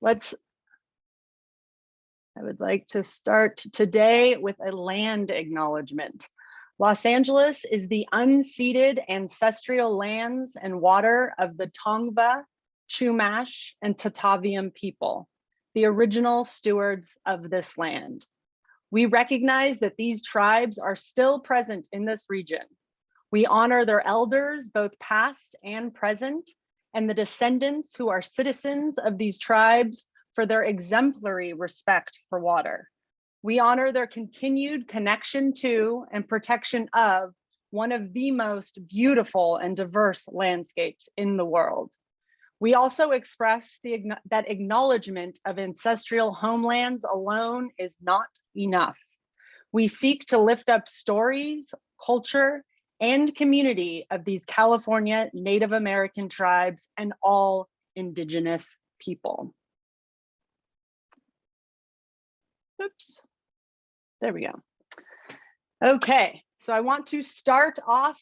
I would like to start today with a land acknowledgement. Los Angeles is the unceded ancestral lands and water of the Tongva, Chumash, and Tataviam people, the original stewards of this land. We recognize that these tribes are still present in this region. We honor their elders, both past and present, and the descendants who are citizens of these tribes for their exemplary respect for water. We honor their continued connection to and protection of one of the most beautiful and diverse landscapes in the world. We also express that acknowledgement of ancestral homelands alone is not enough. We seek to lift up stories, culture, and community of these California Native American tribes and all Indigenous people. Oops, there we go. Okay, so I want to start off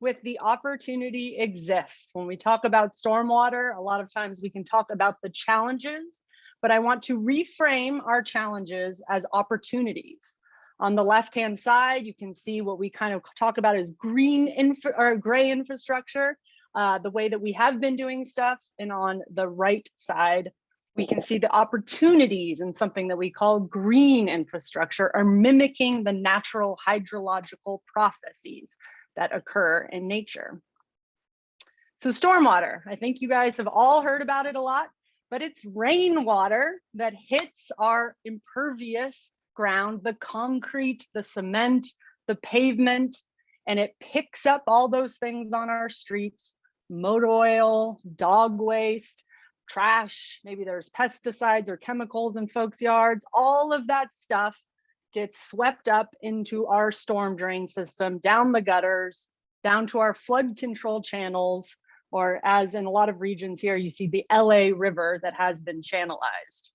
with the opportunity exists. When we talk about stormwater, a lot of times we can talk about the challenges, but I want to reframe our challenges as opportunities. On the left-hand side, you can see what we kind of talk about as gray infrastructure, the way that we have been doing stuff. And on the right side, we can see the opportunities in something that we call green infrastructure, are mimicking the natural hydrological processes that occur in nature. So stormwater, I think you guys have all heard about it a lot, but it's rainwater that hits our impervious ground, the concrete, the cement, the pavement, and it picks up all those things on our streets: motor oil, dog waste, trash, maybe there's pesticides or chemicals in folks' yards. All of that stuff gets swept up into our storm drain system, down the gutters, down to our flood control channels, or as in a lot of regions here, you see the LA River that has been channelized.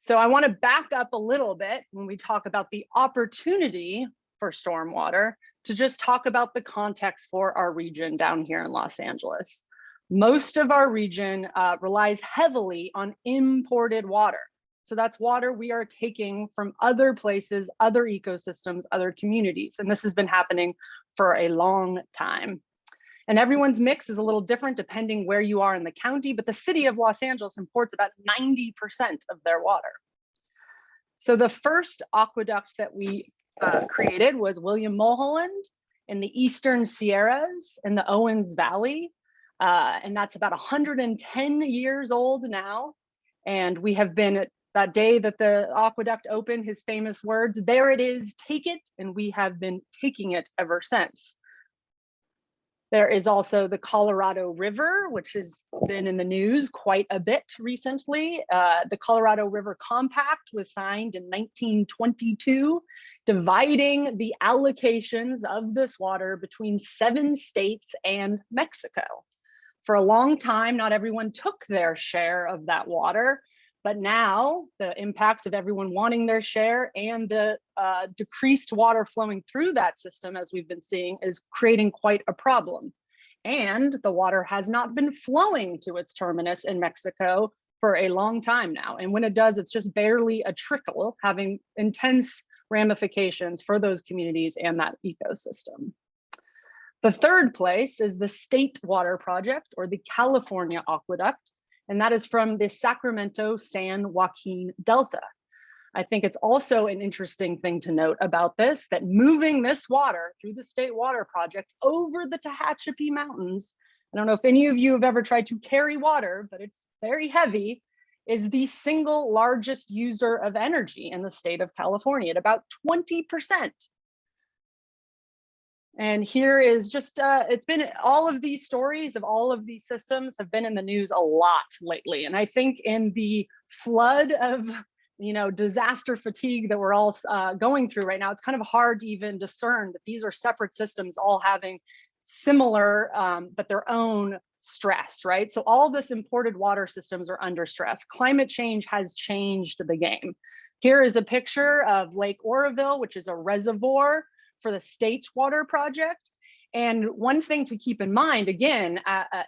So I want to back up a little bit when we talk about the opportunity for stormwater to just talk about the context for our region down here in Los Angeles. Most of our region relies heavily on imported water. So that's water we are taking from other places, other ecosystems, other communities. And this has been happening for a long time. And everyone's mix is a little different depending where you are in the county, but the city of Los Angeles imports about 90% of their water. So the first aqueduct that we created was William Mulholland in the Eastern Sierras in the Owens Valley. And that's about 110 years old now. And we have been, that day that the aqueduct opened, his famous words, "There it is, take it," and we have been taking it ever since. There is also the Colorado River, which has been in the news quite a bit recently. The Colorado River Compact was signed in 1922, dividing the allocations of this water between 7 states and Mexico. For a long time, not everyone took their share of that water, but now the impacts of everyone wanting their share and the decreased water flowing through that system, as we've been seeing, is creating quite a problem. And the water has not been flowing to its terminus in Mexico for a long time now. And when it does, it's just barely a trickle, having intense ramifications for those communities and that ecosystem. The third place is the State Water Project, or the California Aqueduct, and that is from the Sacramento-San Joaquin Delta. I think it's also an interesting thing to note about this, that moving this water through the State Water Project over the Tehachapi Mountains, I don't know if any of you have ever tried to carry water, but it's very heavy, is the single largest user of energy in the state of California at about 20%. And here is just, it's been, all of these stories of all of these systems have been in the news a lot lately. And I think in the flood of, disaster fatigue that we're all going through right now, it's kind of hard to even discern that these are separate systems all having similar, but their own stress, right? So all this imported water systems are under stress. Climate change has changed the game. Here is a picture of Lake Oroville, which is a reservoir for the State Water Project. And one thing to keep in mind, again,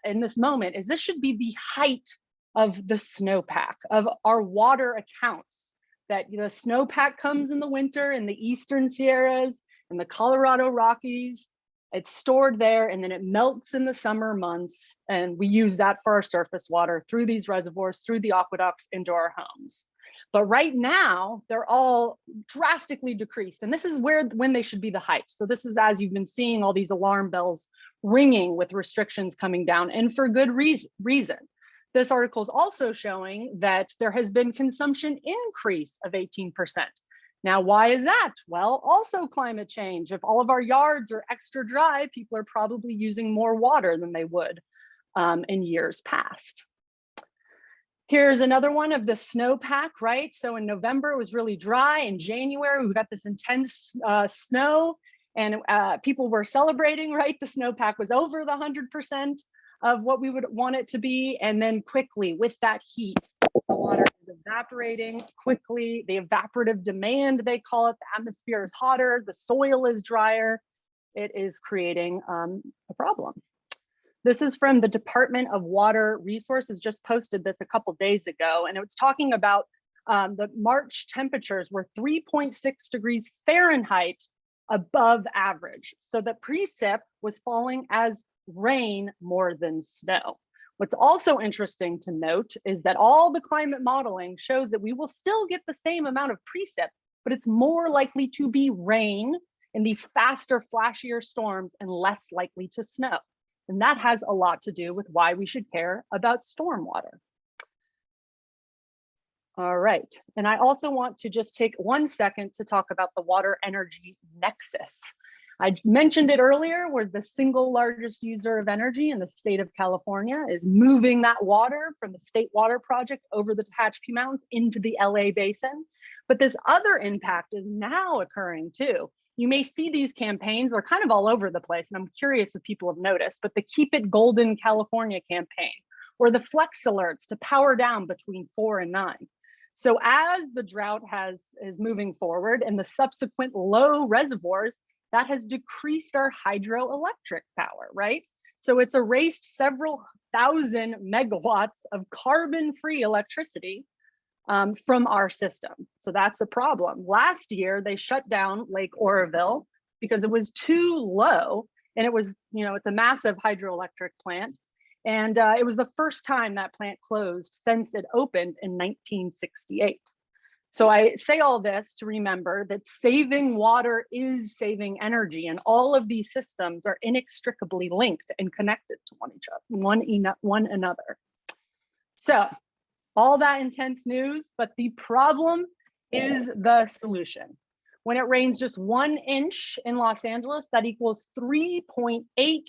in this moment, is this should be the height of the snowpack, of our water accounts, that the snowpack comes in the winter in the Eastern Sierras and the Colorado Rockies. It's stored there and then it melts in the summer months. And we use that for our surface water through these reservoirs, through the aqueducts into our homes. But right now, they're all drastically decreased. And this is when they should be the height. So this is as you've been seeing all these alarm bells ringing with restrictions coming down, and for good reason. This article is also showing that there has been consumption increase of 18%. Now, why is that? Well, also climate change. If all of our yards are extra dry, people are probably using more water than they would in years past. Here's another one of the snowpack, right? So in November, it was really dry. In January, we got this intense snow, and people were celebrating, right? The snowpack was over the 100% of what we would want it to be. And then quickly, with that heat, the water is evaporating quickly. The evaporative demand, they call it, the atmosphere is hotter, the soil is drier. It is creating a problem. This is from the Department of Water Resources, just posted this a couple days ago, and it was talking about the March temperatures were 3.6 degrees Fahrenheit above average. So the precip was falling as rain more than snow. What's also interesting to note is that all the climate modeling shows that we will still get the same amount of precip, but it's more likely to be rain in these faster, flashier storms and less likely to snow. And that has a lot to do with why we should care about stormwater. All right, and I also want to just take 1 second to talk about the water energy nexus. I mentioned it earlier, we're the single largest user of energy in the state of California, is moving that water from the State Water Project over the Tehachapi Mountains into the LA basin. But this other impact is now occurring too. You may see these campaigns, they're kind of all over the place, and I'm curious if people have noticed, but the Keep It Golden California campaign, or the flex alerts to power down between 4 and 9. So as the drought is moving forward and the subsequent low reservoirs, that has decreased our hydroelectric power, right? So it's erased several thousand megawatts of carbon-free electricity from our system. So that's a problem. Last year, they shut down Lake Oroville because it was too low, and it was, it's a massive hydroelectric plant. And it was the first time that plant closed since it opened in 1968. So I say all this to remember that saving water is saving energy, and all of these systems are inextricably linked and connected to one another. So all that intense news, but the problem is the solution. When it rains just 1 inch in Los Angeles, that equals 3.8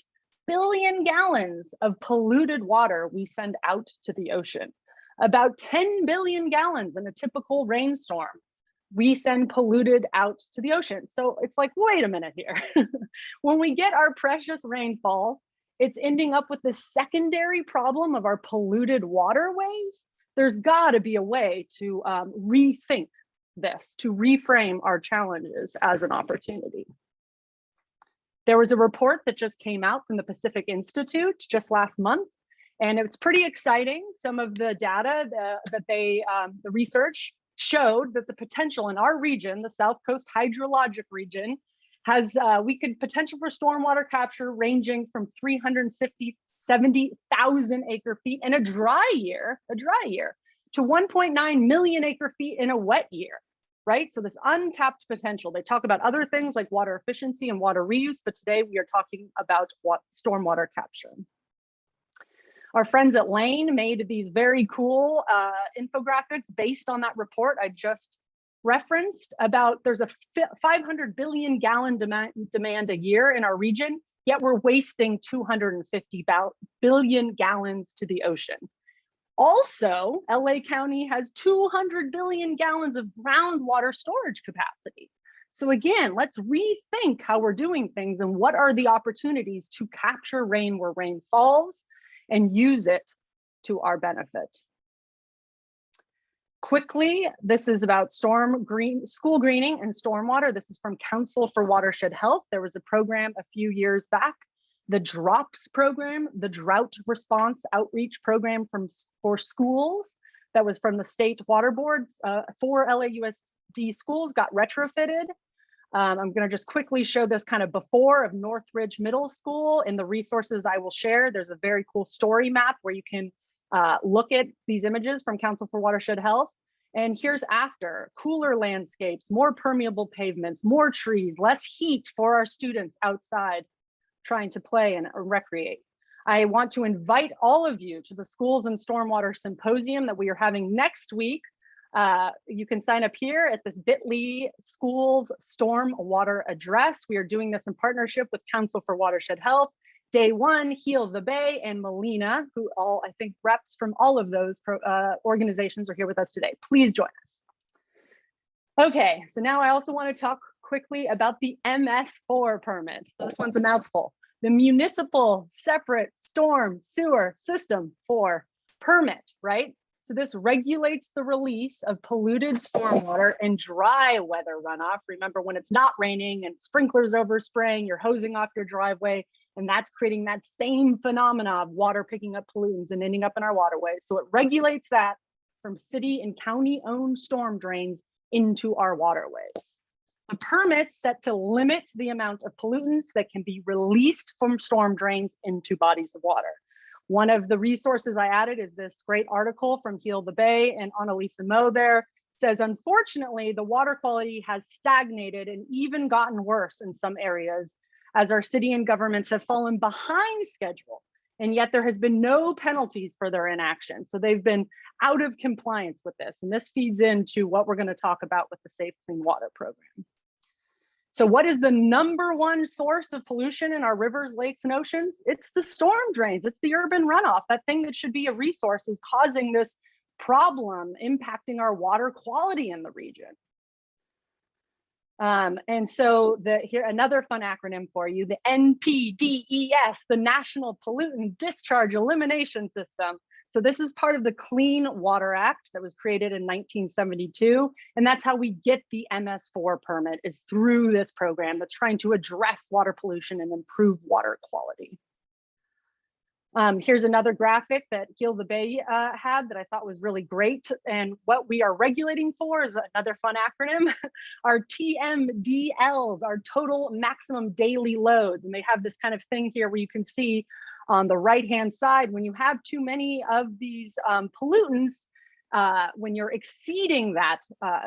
billion gallons of polluted water we send out to the ocean. About 10 billion gallons in a typical rainstorm we send polluted out to the ocean. So it's like, wait a minute here. When we get our precious rainfall, it's ending up with the secondary problem of our polluted waterways. There's got to be a way to rethink this, to reframe our challenges as an opportunity. There was a report that just came out from the Pacific Institute just last month, and it's pretty exciting. Some of the data that the research showed that the potential in our region, the South Coast hydrologic region, has potential for stormwater capture ranging from 370,000 acre feet in a dry year, to 1.9 million acre feet in a wet year, right? So this untapped potential. They talk about other things like water efficiency and water reuse, but today we are talking about stormwater capture. Our friends at Lane made these very cool infographics based on that report I just referenced about. There's a 500 billion gallon demand a year in our region, yet we're wasting 250 billion gallons to the ocean. Also, LA County has 200 billion gallons of groundwater storage capacity. So again, let's rethink how we're doing things and what are the opportunities to capture rain where rain falls and use it to our benefit. Quickly, this is about school greening and stormwater. This is from Council for Watershed Health. There was a program a few years back The DROPS program, the Drought Response Outreach Program for schools, that was from the State Water Board. 4 LAUSD schools got retrofitted. I'm going to just quickly show this kind of before of Northridge Middle School. In the resources I will share, there's a very cool story map where you can look at these images from Council for Watershed Health. And here's after: cooler landscapes, more permeable pavements, more trees, less heat for our students outside trying to play and recreate. I want to invite all of you to the Schools and Stormwater Symposium that we are having next week. You can sign up here at this bit.ly Schools Stormwater Address. We are doing this in partnership with Council for Watershed Health, Day One, Heal the Bay, and Melina, who all, I think, reps from all of those organizations are here with us today. Please join us. Okay, so now I also want to talk quickly about the MS4 permit. So this one's a mouthful. The Municipal Separate Storm Sewer System 4 permit, right? So this regulates the release of polluted stormwater and dry weather runoff. Remember, when it's not raining and sprinklers overspraying, you're hosing off your driveway, and that's creating that same phenomena of water picking up pollutants and ending up in our waterways. So it regulates that from city and county owned storm drains into our waterways. The permit's set to limit the amount of pollutants that can be released from storm drains into bodies of water. One of the resources I added is this great article from Heal the Bay, and Annalisa Moe there says, unfortunately, the water quality has stagnated and even gotten worse in some areas as our city and governments have fallen behind schedule. And yet there has been no penalties for their inaction. So they've been out of compliance with this. And this feeds into what we're going to talk about with the Safe Clean Water program. So what is the #1 source of pollution in our rivers, lakes, and oceans? It's the storm drains. It's the urban runoff. That thing that should be a resource is causing this problem, impacting our water quality in the region. And so here, another fun acronym for you, the NPDES, the National Pollutant Discharge Elimination System. So this is part of the Clean Water Act that was created in 1972. And that's how we get the MS4 permit, is through this program that's trying to address water pollution and improve water quality. Here's another graphic that Heal the Bay had that I thought was really great. And what we are regulating for is another fun acronym, our TMDLs, our total maximum daily loads. And they have this kind of thing here where you can see on the right-hand side, when you have too many of these pollutants, when you're exceeding that,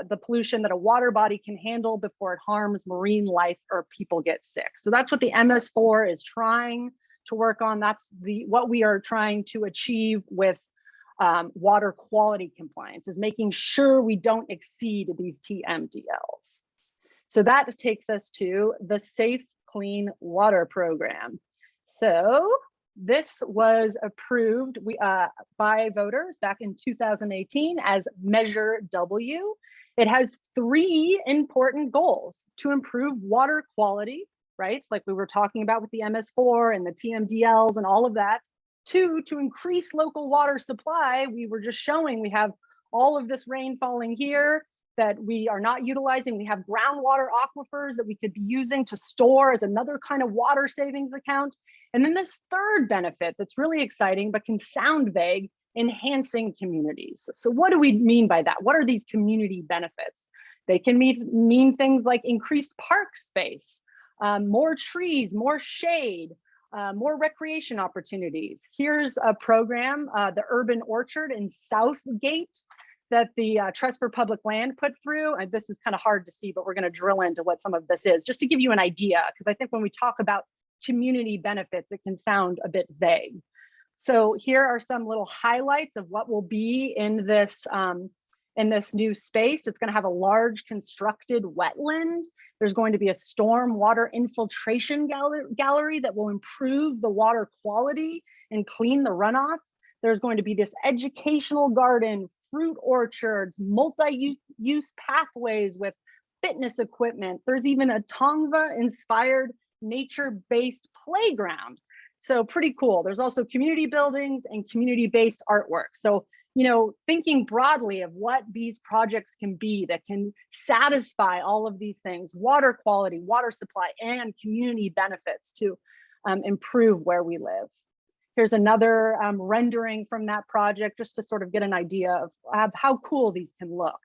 the pollution that a water body can handle before it harms marine life or people get sick. So that's what the MS4 is trying to work on. That's what we are trying to achieve with water quality compliance, is making sure we don't exceed these TMDLs. So that takes us to the Safe Clean Water program. So this was approved by voters back in 2018 as Measure W. It has 3 important goals: to improve water quality, right? Like we were talking about with the MS4 and the TMDLs and all of that. 2, to increase local water supply. We were just showing we have all of this rain falling here that we are not utilizing. We have groundwater aquifers that we could be using to store as another kind of water savings account. And then this third benefit that's really exciting, but can sound vague, enhancing communities. So what do we mean by that? What are these community benefits? They can mean things like increased park space, more trees, more shade, more recreation opportunities. Here's a program, the Urban Orchard in Southgate, that the Trust for Public Land put through. And this is kind of hard to see, but we're going to drill into what some of this is, just to give you an idea, because I think when we talk about community benefits, it can sound a bit vague. So here are some little highlights of what will be in this new space. It's going to have a large constructed wetland. There's going to be a storm water infiltration gallery that will improve the water quality and clean the runoff. There's going to be this educational garden, fruit orchards, multi-use pathways with fitness equipment. There's even a Tongva-inspired nature-based playground. So pretty cool. There's also community buildings and community-based artwork. So, you know, thinking broadly of what these projects can be that can satisfy all of these things: water quality, water supply, and community benefits to improve where we live. Here's another rendering from that project, just to sort of get an idea of how cool these can look.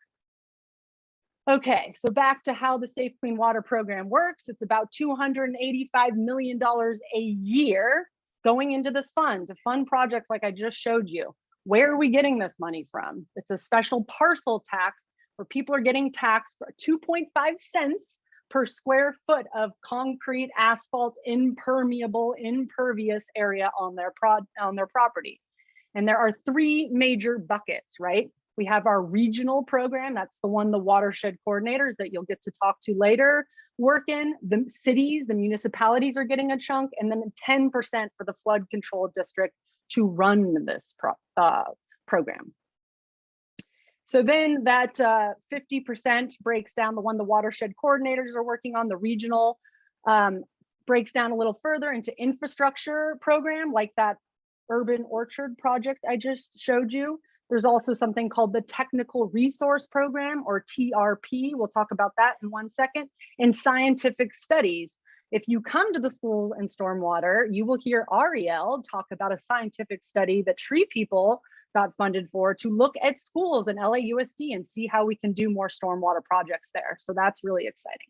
Okay, so back to how the Safe Clean Water program works. It's about $285 million a year going into this fund to fund projects like I just showed you. Where are we getting this money from? It's a special parcel tax where people are getting taxed for 2.5 cents per square foot of concrete, asphalt, impermeable, impervious area on their property. And there are three major buckets, right? We have our regional program. That's the one the watershed coordinators that you'll get to talk to later work in. The cities, the municipalities are getting a chunk, and then 10% for the flood control district to run this program. So then that 50% breaks down, the one the watershed coordinators are working on, the regional breaks down a little further into infrastructure program, like that urban orchard project I just showed you. There's also something called the Technical Resource Program, or TRP. We'll talk about that in 1 second. And scientific studies. If you come to the school in stormwater, you will hear Ariel talk about a scientific study that Tree People got funded for to look at schools in LAUSD and see how we can do more stormwater projects there. So that's really exciting.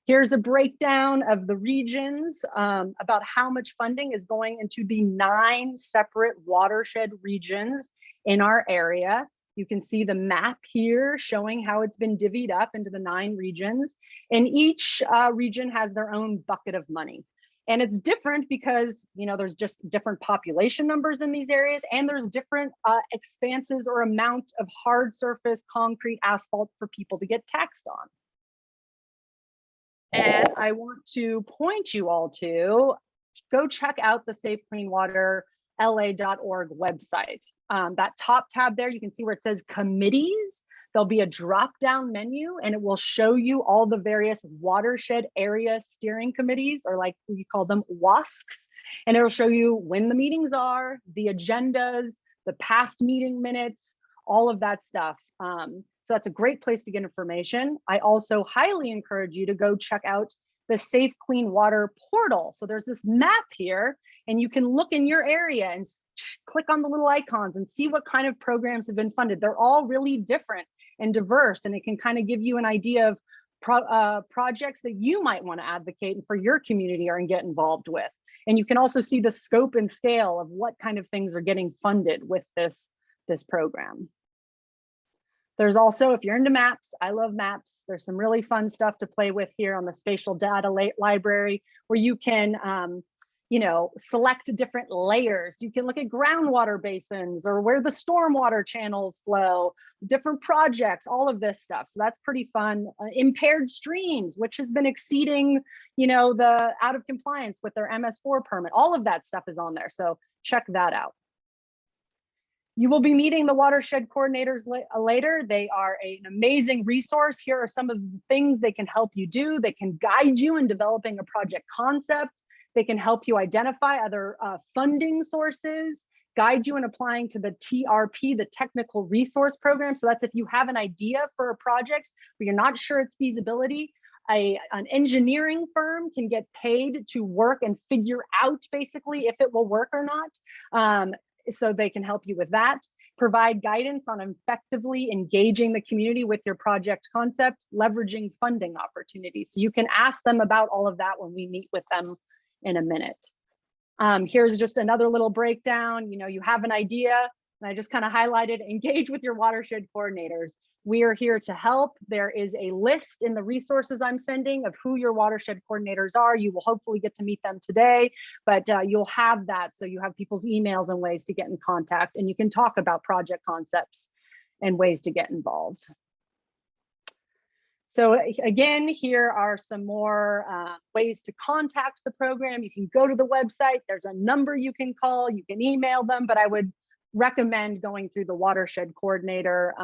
Here's a breakdown of the regions about how much funding is going into the 9 separate watershed regions in our area. You can see the map here showing how it's been divvied up into the 9 regions, and each region has their own bucket of money. And it's different because, you know, there's just different population numbers in these areas, and there's different expanses or amount of hard surface concrete asphalt for people to get taxed on. And I want to point you all to go check out the Safe Clean Water LA.org website. That top tab there, you can see where it says committees. There'll be a drop-down menu, and it will show you all the various watershed area steering committees, or like we call them WASCs. And it'll show you when the meetings are, the agendas, the past meeting minutes, all of that stuff. So that's a great place to get information. I also highly encourage you to go check out the Safe Clean Water portal. So there's this map here, and you can look in your area and click on the little icons and see what kind of programs have been funded. They're all really different and diverse, and it can kind of give you an idea of projects that you might want to advocate for your community or get involved with. And you can also see the scope and scale of what kind of things are getting funded with this program. There's also, if you're into maps, I love maps. There's some really fun stuff to play with here on the spatial data library, where you can, you know, select different layers. You can look at groundwater basins or where the stormwater channels flow, different projects, all of this stuff. So that's pretty fun. Impaired streams, which has been exceeding, you know, the out of compliance with their MS4 permit. All of that stuff is on there. So check that out. You will be meeting the watershed coordinators later. They are an amazing resource. Here are some of the things they can help you do. They can guide you in developing a project concept. They can help you identify other funding sources, guide you in applying to the TRP, the Technical Resource Program. So that's if you have an idea for a project, but you're not sure its feasibility, an engineering firm can get paid to work and figure out basically if it will work or not. So they can help you with that, provide guidance on effectively engaging the community with your project concept, leveraging funding opportunities. So you can ask them about all of that when we meet with them in a minute. Here's just another little breakdown. You know, you have an idea, and I just kind of highlighted, engage with your watershed coordinators. We are here to help. There is a list in the resources I'm sending of who your watershed coordinators are. You will hopefully get to meet them today, but you'll have that. So you have people's emails and ways to get in contact, and you can talk about project concepts and ways to get involved. So again, here are some more ways to contact the program. You can go to the website. There's a number you can call. You can email them, but I would recommend going through the watershed coordinator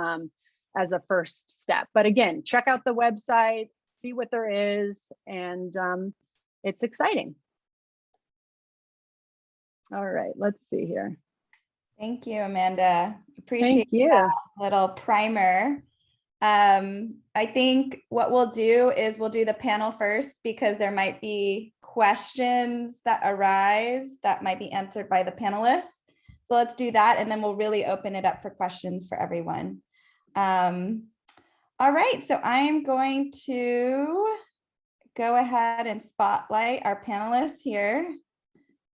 as a first step. But again, check out the website, see what there is, and it's exciting. All right, let's see here. Thank you, Amanda. Appreciate that little primer I think what we'll do is we'll do the panel first because there might be questions that arise that might be answered by the panelists. So let's do that, and then we'll really open it up for questions for everyone. All right, so I'm going to go ahead and spotlight our panelists here,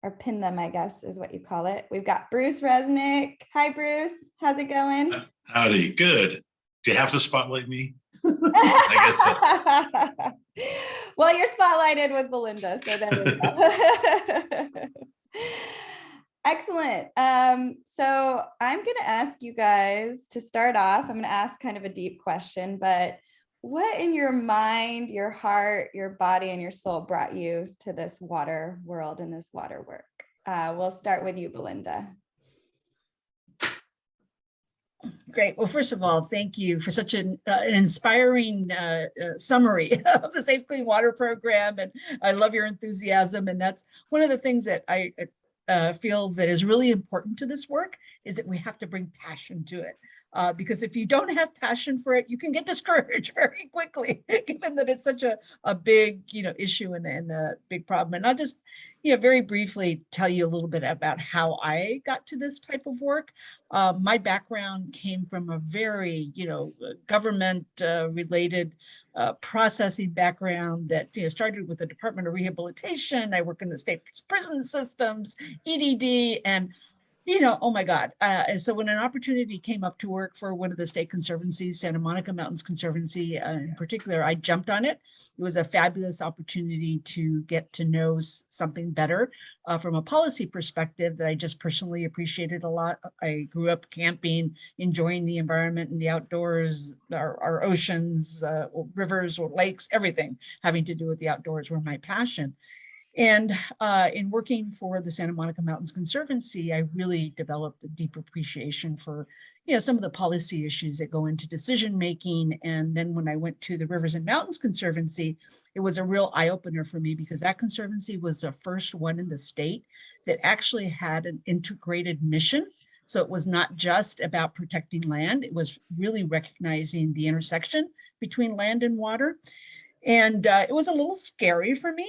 or pin them, I guess is what you call it. We've got Bruce Resnick. Hi, Bruce. How's it going? Howdy. Good. Do you have to spotlight me? I guess so. Well, you're spotlighted with Belinda, so there we go. Excellent. So I'm going to ask you guys to start off. I'm going to ask kind of a deep question, but what in your mind, your heart, your body, and your soul brought you to this water world and this water work? We'll start with you, Belinda. Great. Well, first of all, thank you for such an inspiring summary of the Safe Clean Water Program. And I love your enthusiasm. And that's one of the things that I feel that is really important to this work, is that we have to bring passion to it. Because if you don't have passion for it, you can get discouraged very quickly, given that it's such a big, issue and a big problem. And I'll just, very briefly tell you a little bit about how I got to this type of work. My background came from a very, government related processing background that started with the Department of Rehabilitation. I work in the state prison systems, EDD, and oh my God. And so when an opportunity came up to work for one of the state conservancies, Santa Monica Mountains Conservancy in particular, I jumped on it. It was a fabulous opportunity to get to know something better from a policy perspective that I just personally appreciated a lot. I grew up camping, enjoying the environment and the outdoors, our oceans, rivers, or lakes, everything having to do with the outdoors were my passion. And in working for the Santa Monica Mountains Conservancy, I really developed a deep appreciation for, some of the policy issues that go into decision making. And then when I went to the Rivers and Mountains Conservancy, it was a real eye opener for me, because that conservancy was the first one in the state that actually had an integrated mission. So it was not just about protecting land. It was really recognizing the intersection between land and water. And it was a little scary for me,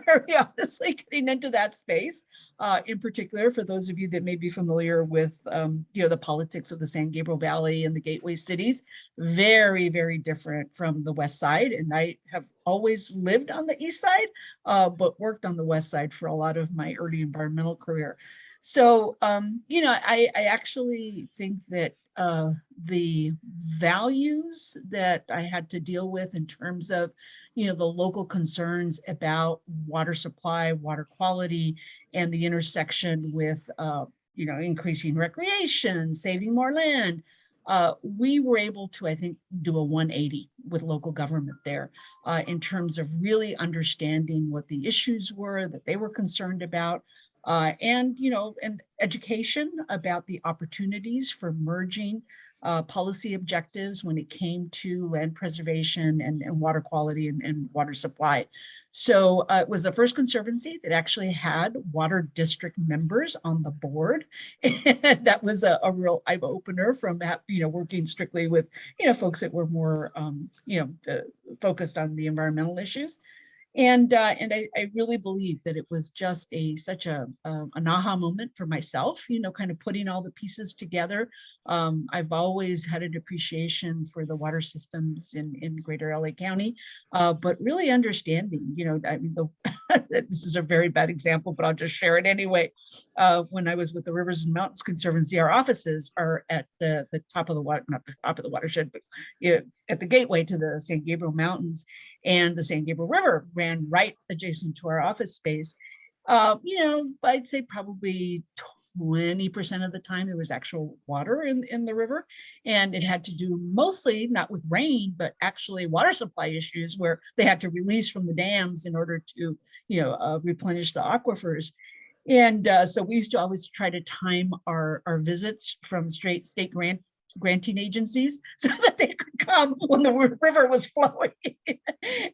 very honestly, getting into that space. In particular, for those of you that may be familiar with, the politics of the San Gabriel Valley and the gateway cities, very, very different from the West Side. And I have always lived on the East Side, but worked on the West Side for a lot of my early environmental career. So, I actually think that the values that I had to deal with in terms of, the local concerns about water supply, water quality, and the intersection with, increasing recreation, saving more land, we were able to, I think, do a 180 with local government there in terms of really understanding what the issues were that they were concerned about. And education about the opportunities for merging policy objectives when it came to land preservation and water quality and water supply. So it was the first conservancy that actually had water district members on the board. And that was a real eye opener from, working strictly with, folks that were more, focused on the environmental issues. And I really believe that it was just such an aha moment for myself, kind of putting all the pieces together. I've always had an appreciation for the water systems in Greater LA County, but really understanding, this is a very bad example, but I'll just share it anyway. When I was with the Rivers and Mountains Conservancy, our offices are at the top of the water, not the top of the watershed, but at the gateway to the San Gabriel Mountains, and the San Gabriel River ran right adjacent to our office space. I'd say probably 20% of the time there was actual water in the river, and it had to do mostly not with rain, but actually water supply issues where they had to release from the dams in order to, replenish the aquifers. And so we used to always try to time our visits from state grant granting agencies so that they could come when the river was flowing.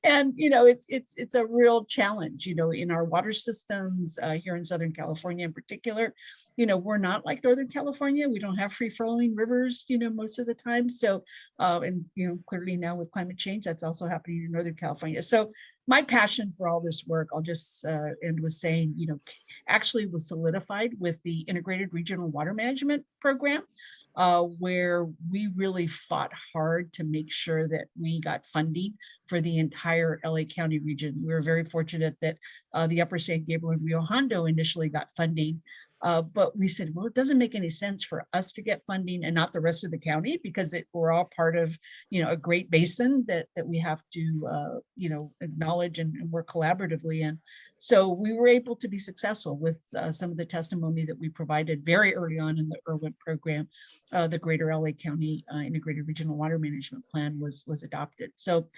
And, it's a real challenge, in our water systems here in Southern California in particular. We're not like Northern California. We don't have free flowing rivers, most of the time. So, and, clearly now with climate change, that's also happening in Northern California. So my passion for all this work, I'll just end with saying, actually was solidified with the Integrated Regional Water Management Program, where we really fought hard to make sure that we got funding for the entire LA County region. We were very fortunate that the Upper San Gabriel and Rio Hondo initially got funding. But we said, well, it doesn't make any sense for us to get funding and not the rest of the county, because we're all part of, a great basin that we have to, acknowledge and work collaboratively in. So we were able to be successful with some of the testimony that we provided very early on in the IRWIM program. The Greater LA County Integrated Regional Water Management Plan was adopted. So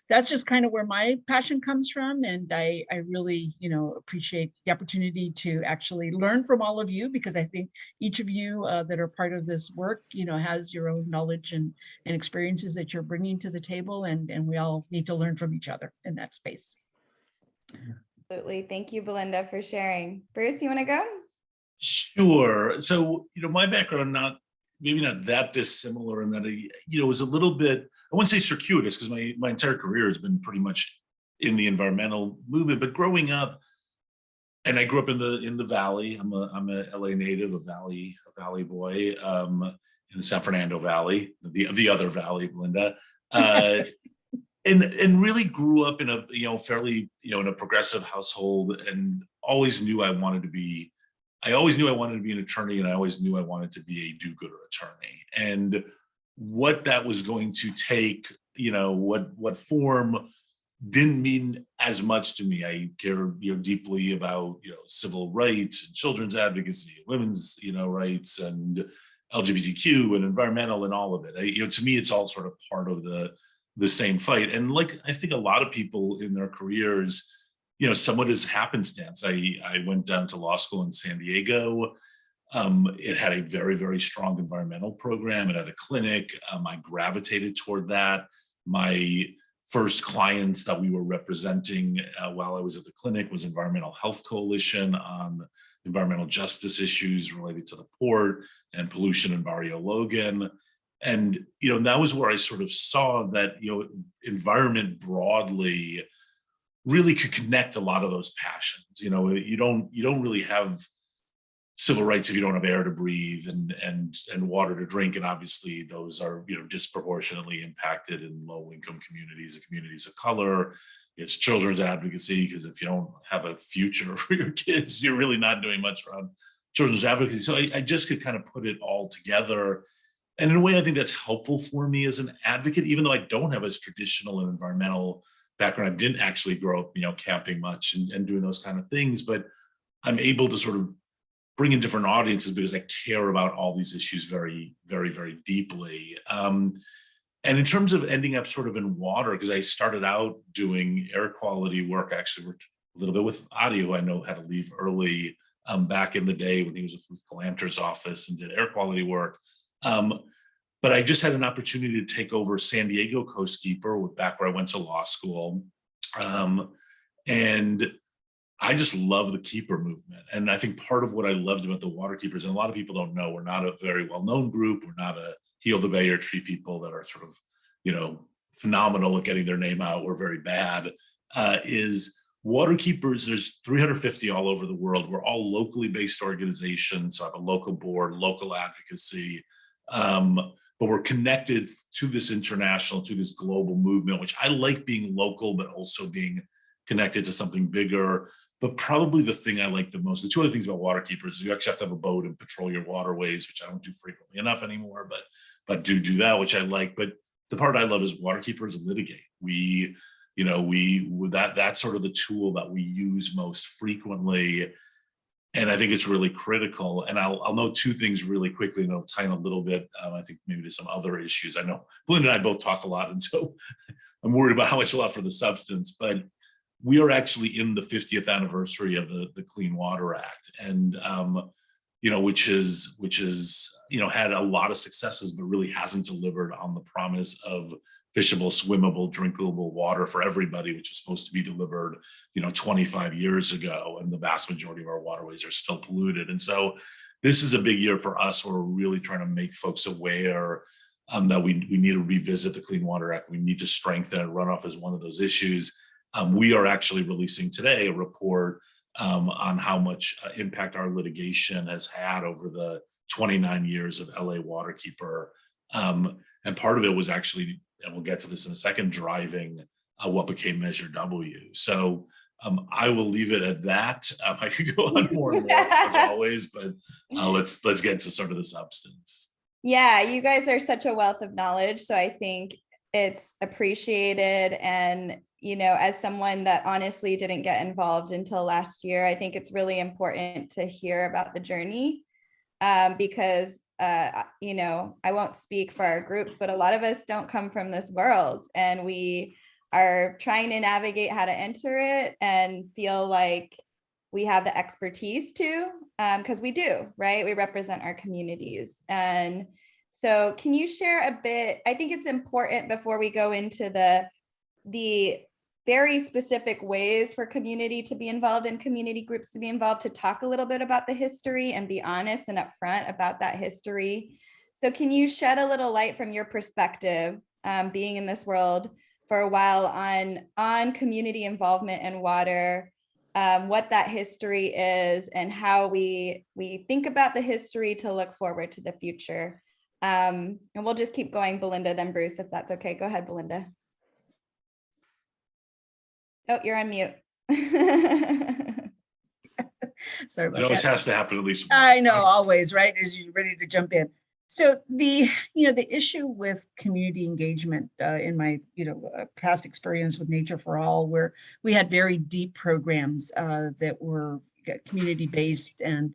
that's just kind of where my passion comes from. And I really, appreciate the opportunity to actually learn from all of you, because I think each of you that are part of this work, has your own knowledge and experiences that you're bringing to the table. And we all need to learn from each other in that space. Absolutely. Thank you, Belinda, for sharing. Bruce, you want to go? Sure. So, my background, maybe not that dissimilar in that, was a little bit, I wouldn't say circuitous, because my entire career has been pretty much in the environmental movement, but growing up, and I grew up in the Valley. I'm a LA native, a Valley boy, in the San Fernando Valley, the other Valley, Belinda. And really grew up in a fairly in a progressive household, and always knew I wanted to be an attorney, and I always knew I wanted to be a do-gooder attorney. And what that was going to take, what form, didn't mean as much to me. I care deeply about civil rights and children's advocacy, women's rights, and LGBTQ and environmental and all of it. To me, it's all sort of part of the same fight. And like I think a lot of people in their careers, somewhat as happenstance. I went down to law school in San Diego. It had a very, very strong environmental program. It had a clinic. I gravitated toward that. My first clients that we were representing while I was at the clinic was Environmental Health Coalition on environmental justice issues related to the port and pollution in Barrio Logan. And, that was where I sort of saw that, environment broadly really could connect a lot of those passions. You don't really have civil rights if you don't have air to breathe and water to drink. And obviously those are, disproportionately impacted in low income communities and communities of color. It's children's advocacy, because if you don't have a future for your kids, you're really not doing much around children's advocacy. So I just could kind of put it all together. And in a way, I think that's helpful for me as an advocate, even though I don't have as traditional an environmental background. I didn't actually grow up, camping much and doing those kind of things, but I'm able to sort of bring in different audiences because I care about all these issues very, very, very deeply. And in terms of ending up sort of in water, because I started out doing air quality work, actually worked a little bit with audio. I know how to leave early back in the day when he was with Ruth Galanter's office and did air quality work. But I just had an opportunity to take over San Diego Coastkeeper back where I went to law school. And I just love the keeper movement. And I think part of what I loved about the water keepers, and a lot of people don't know, we're not a very well-known group. We're not a Heal the Bay or Tree people that are sort of, phenomenal at getting their name out. We're very bad, is water keepers. There's 350 all over the world. We're all locally based organizations. So I have a local board, local advocacy, but we're connected to this international, to this global movement, which I like being local, but also being connected to something bigger. But probably the thing I like the most, the two other things about water keepers, you actually have to have a boat and patrol your waterways, which I don't do frequently enough anymore, but do that, which I like. But the part I love is water keepers litigate. That's sort of the tool that we use most frequently. And I think it's really critical. And I'll note two things really quickly, and I'll tie in a little bit, I think maybe to some other issues. I know Belinda and I both talk a lot, and so I'm worried about how much we'll have for the substance, but we are actually in the 50th anniversary of the Clean Water Act. And which is had a lot of successes, but really hasn't delivered on the promise of fishable, swimmable, drinkable water for everybody, which was supposed to be delivered, 25 years ago, and the vast majority of our waterways are still polluted. And so this is a big year for us where we're really trying to make folks aware that we need to revisit the Clean Water Act. We need to strengthen it. Runoff is one of those issues. We are actually releasing today a report on how much impact our litigation has had over the 29 years of LA Waterkeeper. And part of it was actually, and we'll get to this in a second, driving what became Measure W. So I will leave it at that. I could go on more and more as always, but let's get to sort of the substance. Yeah, you guys are such a wealth of knowledge. So I think it's appreciated. And, as someone that honestly didn't get involved until last year, I think it's really important to hear about the journey because, I won't speak for our groups, but a lot of us don't come from this world, and we are trying to navigate how to enter it and feel like we have the expertise to, because we do, right? We represent our communities. And so can you share a bit? I think it's important before we go into the very specific ways for community to be involved and community groups to be involved, to talk a little bit about the history and be honest and upfront about that history. So can you shed a little light from your perspective, being in this world for a while, on community involvement in water, what that history is, and how we think about the history to look forward to the future. And we'll just keep going, Belinda, then Bruce, if that's okay. Go ahead, Belinda. Oh, you're on mute. Sorry about It always that. has to happen at least once. I know, always, right? As you're ready to jump in. So the issue with community engagement in my, past experience with Nature for All, where we had very deep programs that were community-based and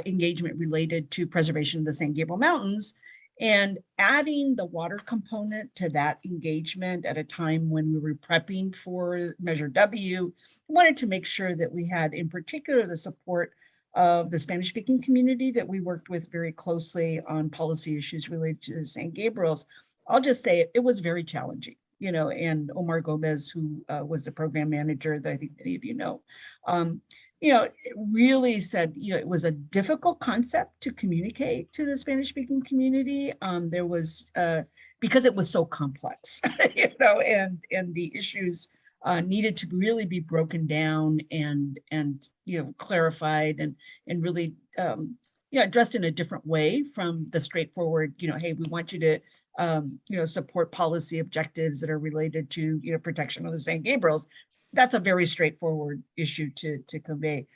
engagement related to preservation of the San Gabriel Mountains, and adding the water component to that engagement at a time when we were prepping for Measure W, wanted to make sure that we had, in particular, the support of the Spanish-speaking community that we worked with very closely on policy issues related to the San Gabriels. I'll just say it was very challenging, and Omar Gomez, who was the program manager that I think many of you know, it really said, it was a difficult concept to communicate to the Spanish-speaking community. There was, because it was so complex, and the issues needed to really be broken down and clarified and really addressed in a different way from the straightforward, hey, we want you to support policy objectives that are related to protection of the San Gabriels. That's a very straightforward issue to convey.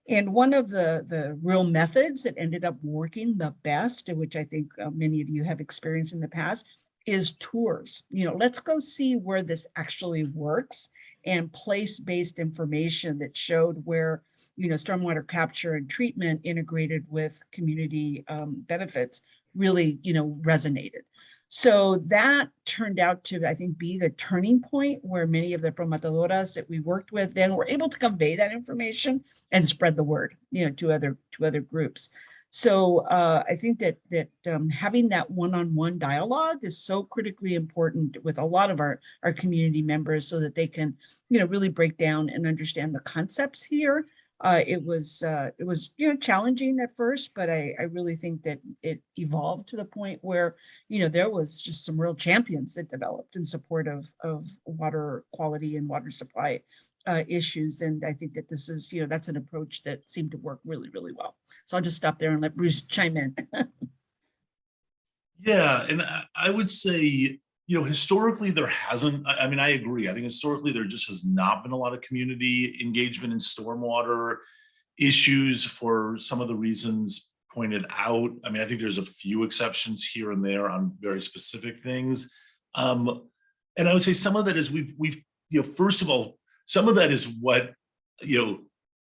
And one of the real methods that ended up working the best, which I think many of you have experienced in the past, is tours. Let's go see where this actually works, and place-based information that showed where stormwater capture and treatment integrated with community benefits really resonated. So that turned out to, I think, be the turning point where many of the promatadoras that we worked with then were able to convey that information and spread the word, to other groups. So I think that having that one-on-one dialogue is so critically important with a lot of our community members, so that they can, really break down and understand the concepts here. It was challenging at first, but I really think that it evolved to the point where there was just some real champions that developed in support of water quality and water supply issues. And I think that this is that's an approach that seemed to work really, really well. So I'll just stop there and let Bruce chime in. Yeah, and I would say, historically there hasn't, I mean, I agree. I think historically there just has not been a lot of community engagement in stormwater issues for some of the reasons pointed out. I mean, I think there's a few exceptions here and there on very specific things. And I would say some of that is we've first of all, some of that is what,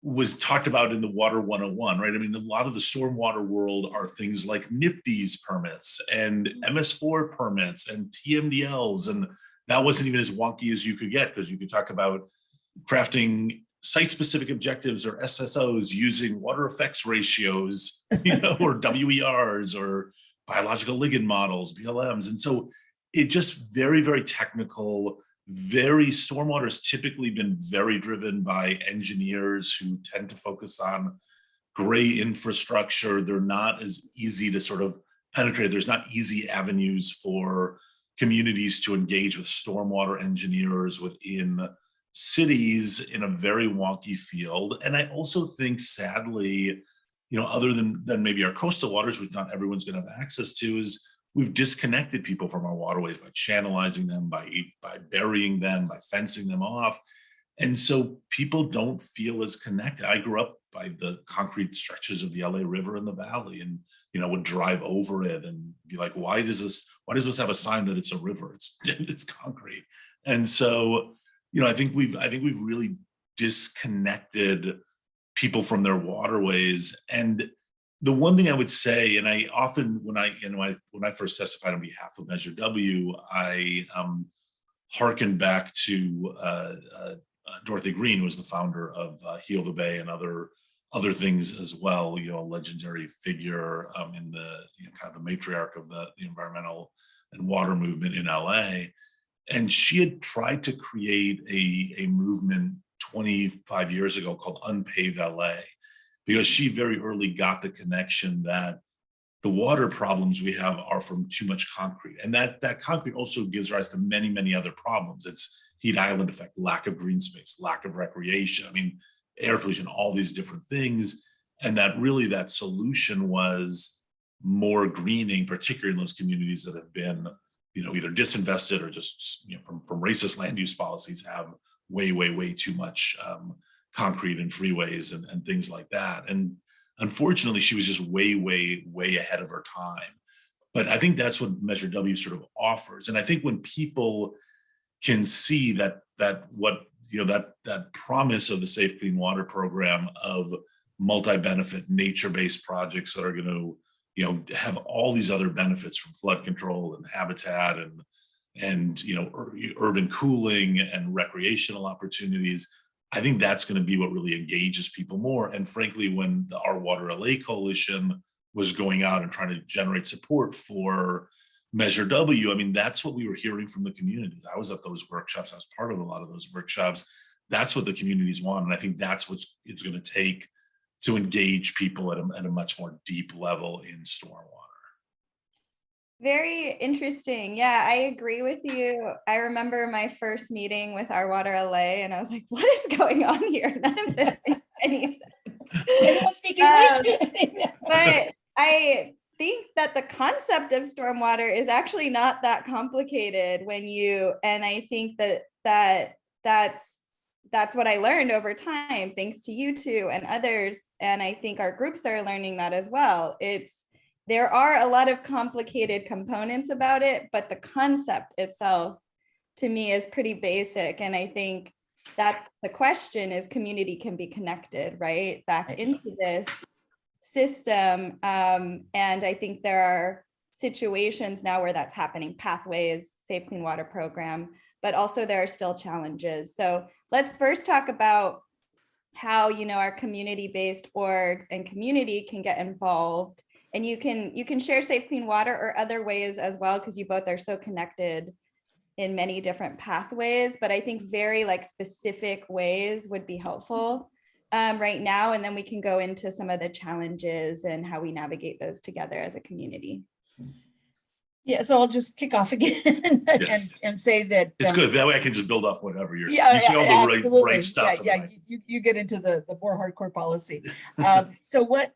was talked about in the Water 101, right? I mean, a lot of the stormwater world are things like NIPD's permits and MS4 permits and TMDLs. And that wasn't even as wonky as you could get, because you could talk about crafting site-specific objectives or SSOs using water effects ratios, or WERs or biological ligand models, BLMs. And so it just very, very technical, stormwater has typically been very driven by engineers who tend to focus on gray infrastructure. They're not as easy to sort of penetrate. There's not easy avenues for communities to engage with stormwater engineers within cities in a very wonky field. And I also think, sadly, other than maybe our coastal waters, which not everyone's going to have access to, is we've disconnected people from our waterways by channelizing them, by burying them, by fencing them off. And so people don't feel as connected. I grew up by the concrete stretches of the LA River in the valley, and would drive over it and be like, why does this have a sign that it's a river? It's concrete. And so, I think we've really disconnected people from their waterways. And the one thing I would say, and I often, when I first testified on behalf of Measure W, I hearkened back to Dorothy Green, who was the founder of Heal the Bay and other things as well. A legendary figure in the kind of the matriarch of the environmental and water movement in LA. And she had tried to create a movement 25 years ago called Unpave LA, because she very early got the connection that the water problems we have are from too much concrete. And that concrete also gives rise to many, many other problems. It's heat island effect, lack of green space, lack of recreation, air pollution, all these different things. And that solution was more greening, particularly in those communities that have been either disinvested or just from racist land use policies have way too much concrete and freeways and things like that. And unfortunately, she was just way ahead of her time. But I think that's what Measure W sort of offers. And I think when people can see that promise of the Safe Clean Water program of multi-benefit nature-based projects that are going to have all these other benefits from flood control and habitat and urban cooling and recreational opportunities, I think that's going to be what really engages people more. And frankly, when the Our Water LA Coalition was going out and trying to generate support for Measure W, that's what we were hearing from the communities. I was at those workshops. I was part of a lot of those workshops. That's what the communities want. And I think that's what it's going to take to engage people at a much more deep level in stormwater. Very interesting. Yeah, I agree with you. I remember my first meeting with Our Water LA, and I was like, what is going on here? None of this makes any sense. Anyone speak English? But I think that the concept of stormwater is actually not that complicated and I think that's what I learned over time, thanks to you two and others. And I think our groups are learning that as well. There are a lot of complicated components about it, but the concept itself to me is pretty basic. And I think that's the question, is community can be connected, right, back into this system. And I think there are situations now where that's happening, pathways, Safe Clean Water program, but also there are still challenges. So let's first talk about how, our community-based orgs and community can get involved. And you can share Safe Clean Water or other ways as well, because you both are so connected in many different pathways. But I think very specific ways would be helpful right now. And then we can go into some of the challenges and how we navigate those together as a community. Yeah, so I'll just kick off again and say that it's good. That way I can just build off whatever you see all the right stuff. You get into the more hardcore policy. So what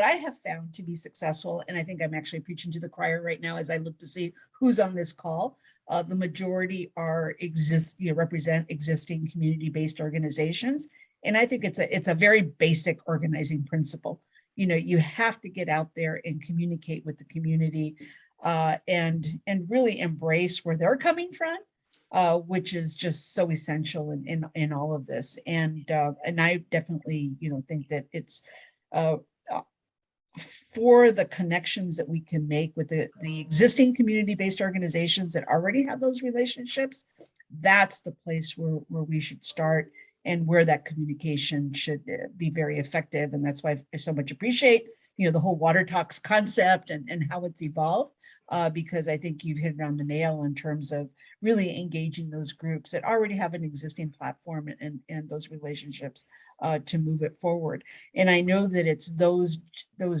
I have found to be successful, and I think I'm actually preaching to the choir right now as I look to see who's on this call. The majority represent existing community-based organizations, and I think it's a very basic organizing principle. You have to get out there and communicate with the community. And really embrace where they're coming from, which is just so essential in all of this. And I definitely, think that it's for the connections that we can make with the existing community-based organizations that already have those relationships. That's the place where we should start. and where that communication should be very effective. And that's why I so much appreciate, the whole water talks concept and how it's evolved, because I think you've hit it on the nail in terms of really engaging those groups that already have an existing platform and those relationships to move it forward. And I know that it's those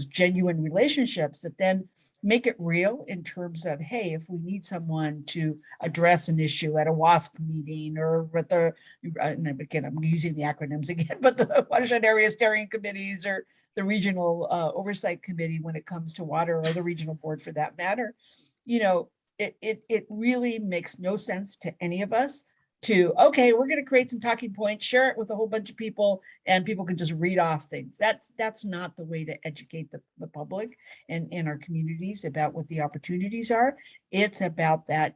genuine relationships that then make it real in terms of, hey, if we need someone to address an issue at a WASC meeting or with the, and again, I'm using the acronyms again, but the watershed area steering committees or the regional oversight committee when it comes to water, or the regional board for that matter, it really makes no sense to any of us to, okay, we're going to create some talking points, share it with a whole bunch of people, and people can just read off things. That's not the way to educate the public and in our communities about what the opportunities are. It's about that,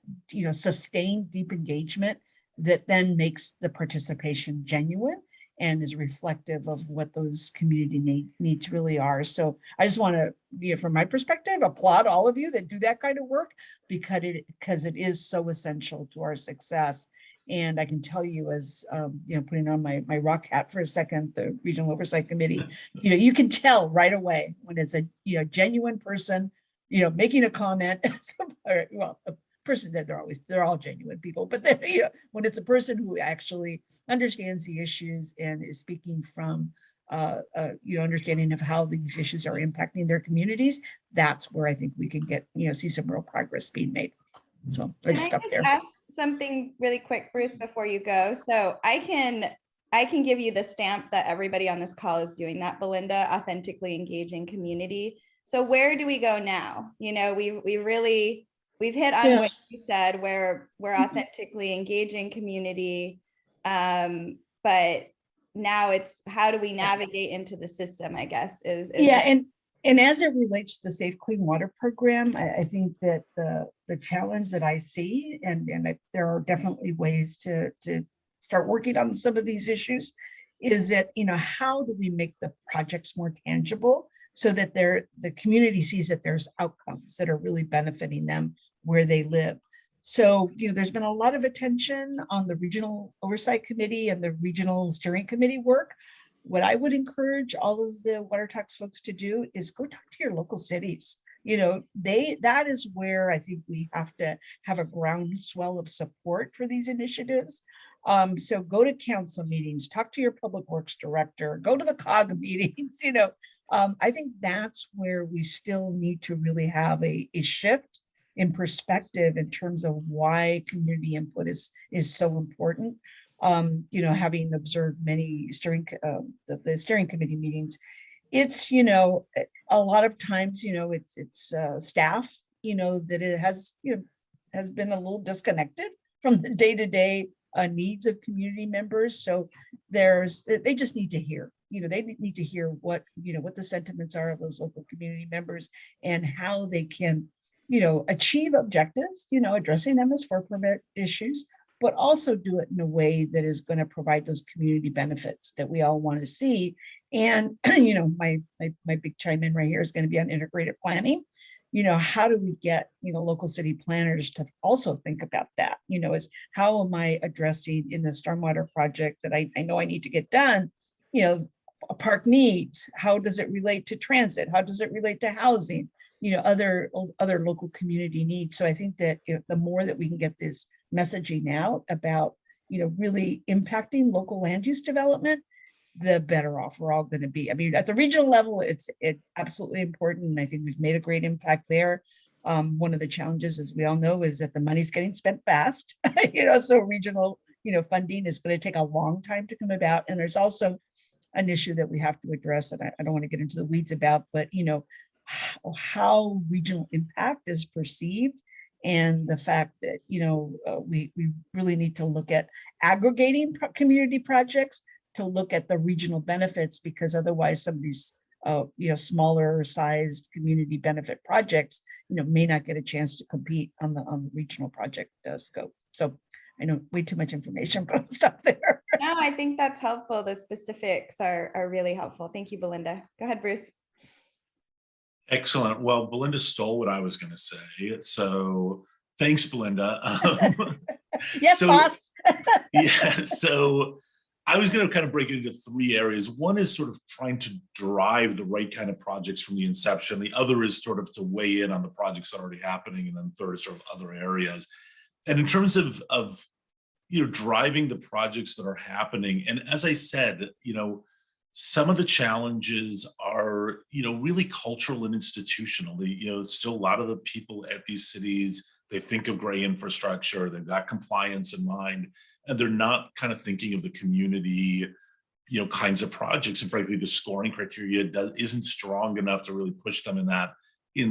sustained deep engagement that then makes the participation genuine and is reflective of what those community needs really are. So I just want to, from my perspective, applaud all of you that do that kind of work, because it is so essential to our success. And I can tell you, as putting on my rock hat for a second, the Regional Oversight Committee, you can tell right away when it's a genuine person, making a comment. Well, a person that they're all genuine people, but when it's a person who actually understands the issues and is speaking from understanding of how these issues are impacting their communities, that's where I think we can get see some real progress being made. So I just stop there. Ask something really quick, Bruce, before you go. So I can give you the stamp that everybody on this call is doing that, Belinda, authentically engaging community. So where do we go now? We've hit on what you said, where we're authentically engaging community, but now it's how do we navigate into the system, I guess, is and as it relates to the Safe Clean Water Program, I think that the challenge that I see, and there are definitely ways to start working on some of these issues, is that, how do we make the projects more tangible so that the community sees that there's outcomes that are really benefiting them where they live. So, there's been a lot of attention on the Regional Oversight Committee and the Regional Steering Committee work. What I would encourage all of the water talks folks to do is go talk to your local cities. That is where I think we have to have a groundswell of support for these initiatives. So go to council meetings, talk to your public works director, go to the COG meetings. I think that's where we still need to really have a shift in perspective in terms of why community input is so important. Having observed many the steering committee meetings, it's a lot of times it's staff that it has has been a little disconnected from the day-to-day needs of community members. So they just need to hear they need to hear what what the sentiments are of those local community members and how they can achieve objectives, addressing them as for permit issues, but also do it in a way that is going to provide those community benefits that we all want to see. And, my big chime in right here is going to be on integrated planning. How do we get, local city planners to also think about that, is how am I addressing in the stormwater project that I know I need to get done, a park needs, how does it relate to transit? How does it relate to housing? Other local community needs. So I think that the more that we can get this messaging out about, really impacting local land use development, the better off we're all going to be. I mean, at the regional level, it's absolutely important. And I think we've made a great impact there. One of the challenges, as we all know, is that the money's getting spent fast. So regional, funding is going to take a long time to come about. And there's also an issue that we have to address, and I don't want to get into the weeds about, but how regional impact is perceived, and the fact that we really need to look at aggregating community projects to look at the regional benefits, because otherwise some of these smaller sized community benefit projects may not get a chance to compete on the regional project scope. So I know way too much information, but I'll stop there. No, I think that's helpful. The specifics are really helpful. Thank you, Belinda. Go ahead, Bruce. Excellent. Well, Belinda stole what I was going to say. So thanks, Belinda. Yes, boss. Yeah. So I was going to kind of break it into three areas. One is sort of trying to drive the right kind of projects from the inception. The other is sort of to weigh in on the projects that are already happening. And then third is sort of other areas. And in terms of driving the projects that are happening, and as I said, some of the challenges are, really cultural and institutional. Still a lot of the people at these cities, they think of gray infrastructure, they've got compliance in mind, and they're not kind of thinking of the community, kinds of projects. And frankly, the scoring criteria isn't strong enough to really push them in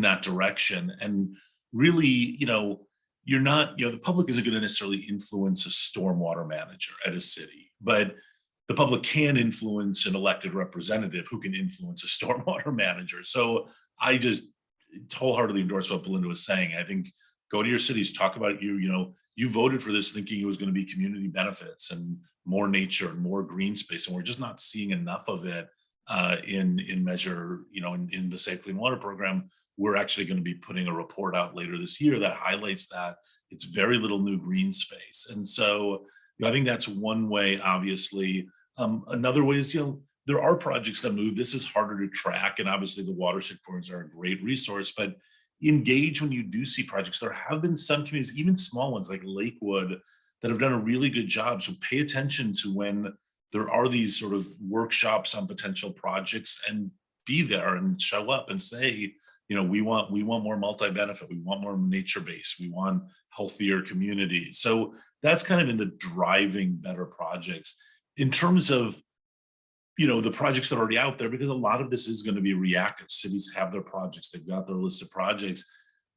that direction. And really, you're not, the public isn't going to necessarily influence a stormwater manager at a city, but the public can influence an elected representative who can influence a stormwater manager. So I just wholeheartedly endorse what Belinda was saying. I think go to your cities, talk about you voted for this thinking it was going to be community benefits and more nature and more green space, and we're just not seeing enough of it in measure, in the Safe Clean Water program. We're actually going to be putting a report out later this year that highlights that it's very little new green space. And so I think that's one way, obviously. Another way is, there are projects that move. This is harder to track. And obviously the watershed corridors are a great resource, but engage when you do see projects. There have been some communities, even small ones like Lakewood, that have done a really good job. So pay attention to when there are these sort of workshops on potential projects, and be there and show up and say, we want more multi-benefit, we want more nature-based, we want healthier communities. So that's kind of in the driving better projects. In terms of, the projects that are already out there, because a lot of this is going to be reactive. Cities have their projects, they've got their list of projects.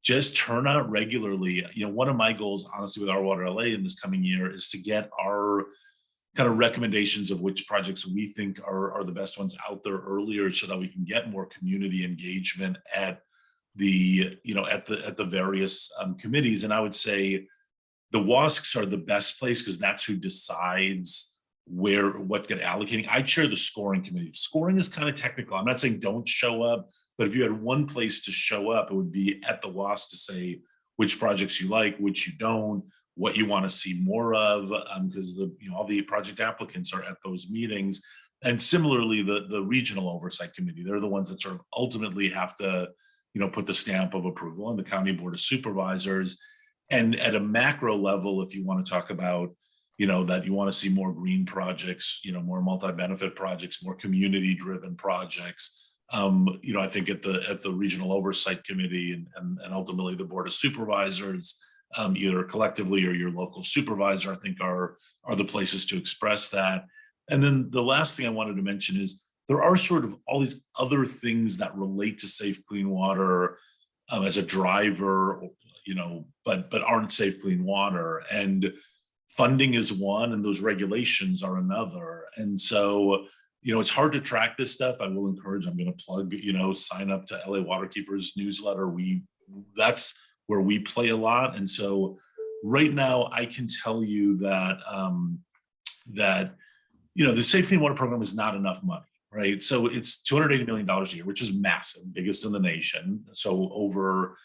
Just turn out regularly. One of my goals, honestly, with Our Water LA in this coming year is to get our kind of recommendations of which projects we think are the best ones out there earlier, so that we can get more community engagement at the at the various committees. And I would say the WASCs are the best place, because that's who decides what get allocating. I chair the scoring committee. Scoring is kind of technical. I'm not saying don't show up, but if you had one place to show up, it would be at the WASC to say which projects you like, which you don't, what you want to see more of, because all the project applicants are at those meetings. And similarly, the regional oversight committee, they're the ones that sort of ultimately have to, put the stamp of approval on the county board of supervisors. And at a macro level, if you want to talk about, that you want to see more green projects, more multi-benefit projects, more community-driven projects, I think at the regional oversight committee and ultimately the board of supervisors, either collectively or your local supervisor, I think are the places to express that. And then the last thing I wanted to mention is there are sort of all these other things that relate to safe, clean water as a driver, but aren't safe, clean water. And funding is one, and those regulations are another. And so, it's hard to track this stuff. I will encourage, I'm going to plug, sign up to LA Waterkeepers newsletter. That's where we play a lot. And so right now I can tell you that, the Safe Clean Water program is not enough money, right? So it's $280 million a year, which is massive, biggest in the nation. So over,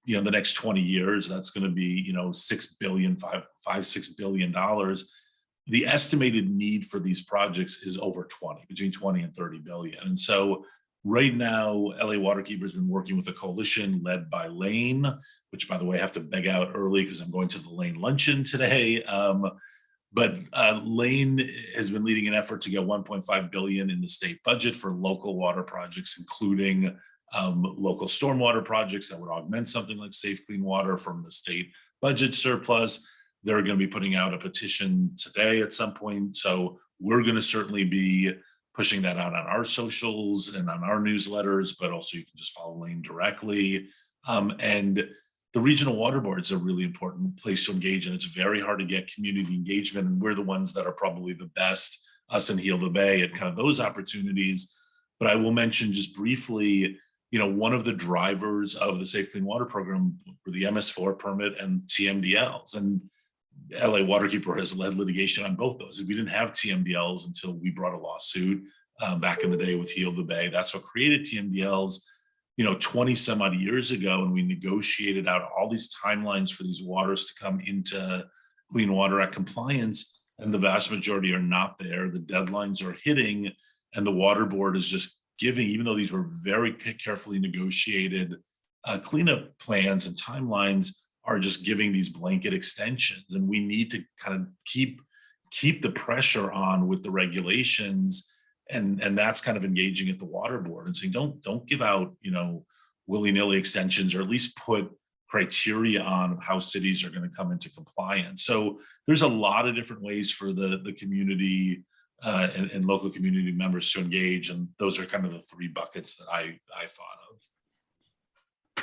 the next 20 years, that's going to be, $6 billion, $6 billion. The estimated need for these projects is over between 20 and 30 billion. And so right now, LA Waterkeeper has been working with a coalition led by Lane, which, by the way, I have to beg out early because I'm going to the Lane luncheon today. But Lane has been leading an effort to get 1.5 billion in the state budget for local water projects, including local stormwater projects that would augment something like Safe Clean Water from the state budget surplus. They're going to be putting out a petition today at some point. So we're going to certainly be pushing that out on our socials and on our newsletters, but also you can just follow Lane directly. And the regional water boards are a really important place to engage, and it's very hard to get community engagement. And we're the ones that are probably the best, us and Heal the Bay, at kind of those opportunities. But I will mention just briefly, one of the drivers of the Safe Clean Water program were the MS4 permit and TMDLs. And LA Waterkeeper has led litigation on both those. We didn't have TMDLs until we brought a lawsuit back in the day with Heal the Bay. That's what created TMDLs, 20 some odd years ago, and we negotiated out all these timelines for these waters to come into Clean Water Act compliance. and the vast majority are not there. The deadlines are hitting, and the water board is just giving, even though these were very carefully negotiated cleanup plans and timelines, are just giving these blanket extensions. And we need to kind of keep the pressure on with the regulations, and that's kind of engaging at the water board and saying, don't give out, willy-nilly extensions, or at least put criteria on how cities are going to come into compliance. So there's a lot of different ways for the community and local community members to engage, and those are kind of the three buckets that I thought of.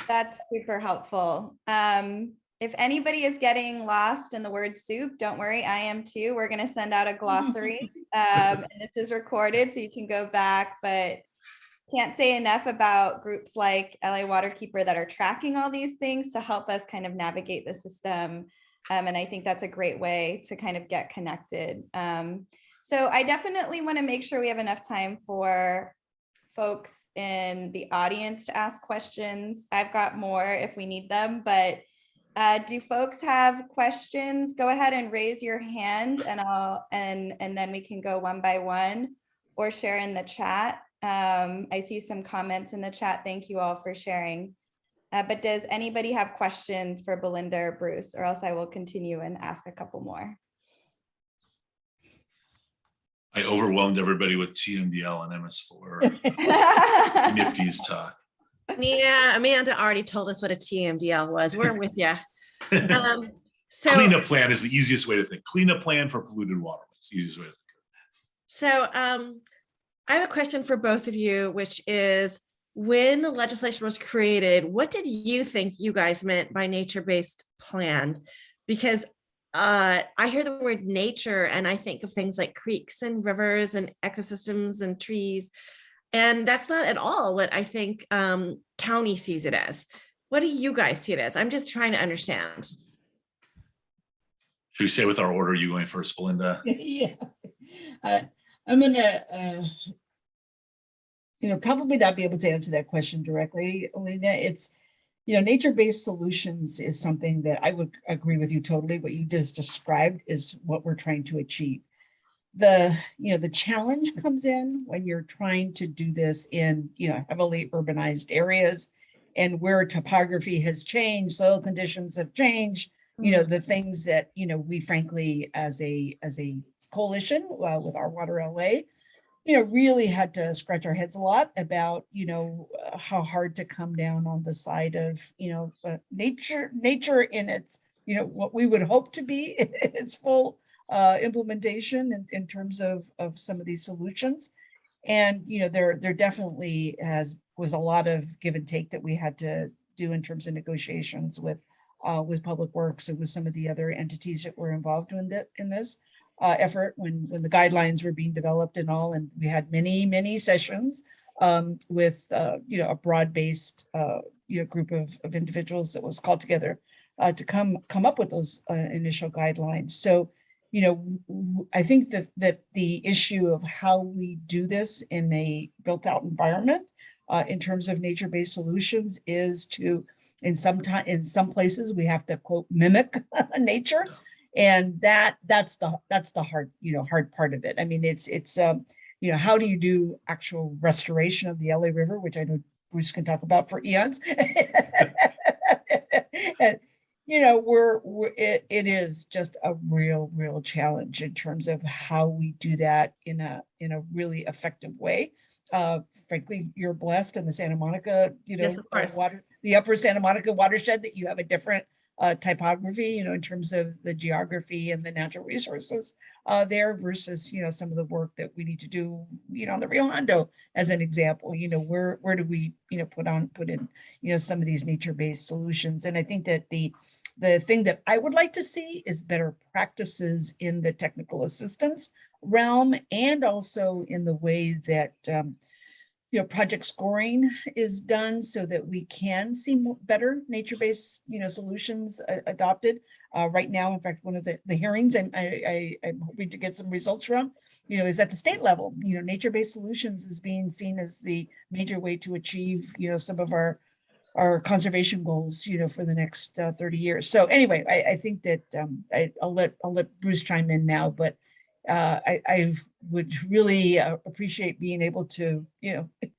That's super helpful. If anybody is getting lost in the word soup, don't worry, I am too. We're going to send out a glossary, and this is recorded, so you can go back, but can't say enough about groups like LA Waterkeeper that are tracking all these things to help us kind of navigate the system. And I think that's a great way to kind of get connected. So I definitely want to make sure we have enough time for folks in the audience to ask questions. I've got more if we need them, but do folks have questions? Go ahead and raise your hand, and then we can go one by one, or share in the chat. I see some comments in the chat. Thank you all for sharing. But does anybody have questions for Belinda or Bruce, or else I will continue and ask a couple more. I overwhelmed everybody with TMDL and MS4 NIPT's talk. Yeah, Amanda already told us what a TMDL was. We're with you. So cleanup plan is the easiest way to think. Cleanup plan for polluted waterways, easiest way to think. So I have a question for both of you, which is, when the legislation was created, what did you think you guys meant by nature-based plan? Because I hear the word nature and I think of things like creeks and rivers and ecosystems and trees. And that's not at all what I think county sees it as. What do you guys see it as? I'm just trying to understand. Should we say with our order, you going first, Belinda? Yeah, I'm gonna, probably not be able to answer that question directly, Alina. It's, nature-based solutions is something that I would agree with you totally. What you just described is what we're trying to achieve. The challenge comes in when you're trying to do this in, heavily urbanized areas, and where topography has changed, soil conditions have changed, the things that, we frankly, as a coalition with our Water LA, really had to scratch our heads a lot about, how hard to come down on the side of, nature in its, what we would hope to be its full implementation in terms of some of these solutions. And, there definitely was a lot of give and take that we had to do in terms of negotiations with Public Works and with some of the other entities that were involved in this effort when the guidelines were being developed and all. And we had many sessions with a broad-based group of individuals that was called together to come up with those initial guidelines. So I think that the issue of how we do this in a built-out environment in terms of nature-based solutions is to, in some places we have to, quote, mimic nature. And that's the hard part of it. I mean, it's how do you do actual restoration of the LA River, which I know Bruce can talk about for eons. And it is just a real challenge in terms of how we do that in a really effective way. Frankly, you're blessed in the Santa Monica, Yes, of course. the upper Santa Monica watershed, that you have a different typography, in terms of the geography and the natural resources there versus, some of the work that we need to do, on the Rio Hondo, as an example. Where do we, put in, some of these nature-based solutions? And I think that the thing that I would like to see is better practices in the technical assistance realm, and also in the way that project scoring is done, so that we can see better nature-based, solutions adopted. Right now, in fact, one of the hearings I'm hoping to get some results from, is at the state level. Nature-based solutions is being seen as the major way to achieve, some of our our conservation goals, for the next 30 years. So anyway, I think that I'll let Bruce chime in now, but I would really appreciate being able to,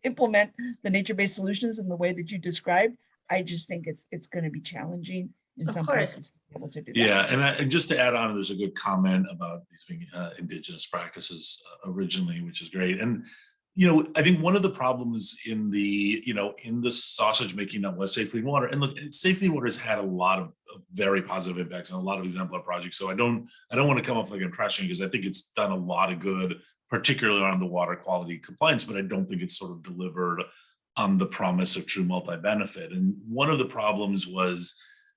implement the nature-based solutions in the way that you described. I just think it's going to be challenging in Of some course. places to be able to do that. Yeah, and just to add on, there's a good comment about these being indigenous practices originally, which is great. And I think one of the problems in the sausage making that was Safe Clean Water, and look, Safe Clean Water has had a lot of very positive impacts and a lot of exemplar projects. So I don't want to come off like I'm trashing, because I think it's done a lot of good, particularly on the water quality compliance, but I don't think it's sort of delivered on the promise of true multi-benefit. And one of the problems was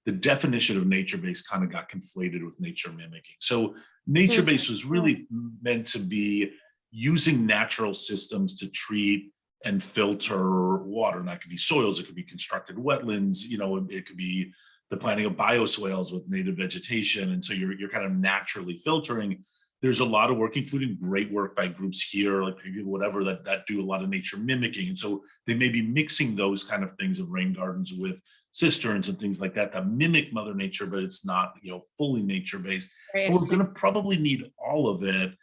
the definition of nature-based kind of got conflated with nature mimicking. So nature-based was really meant to be using natural systems to treat and filter water. And that could be soils, it could be constructed wetlands, it could be the planting of bioswales with native vegetation. And so you're kind of naturally filtering. There's a lot of work, including great work by groups here, like people, whatever, that do a lot of nature mimicking. And so they may be mixing those kind of things of rain gardens with cisterns and things like that mimic Mother Nature, but it's not, fully nature-based. We're going to probably need all of it.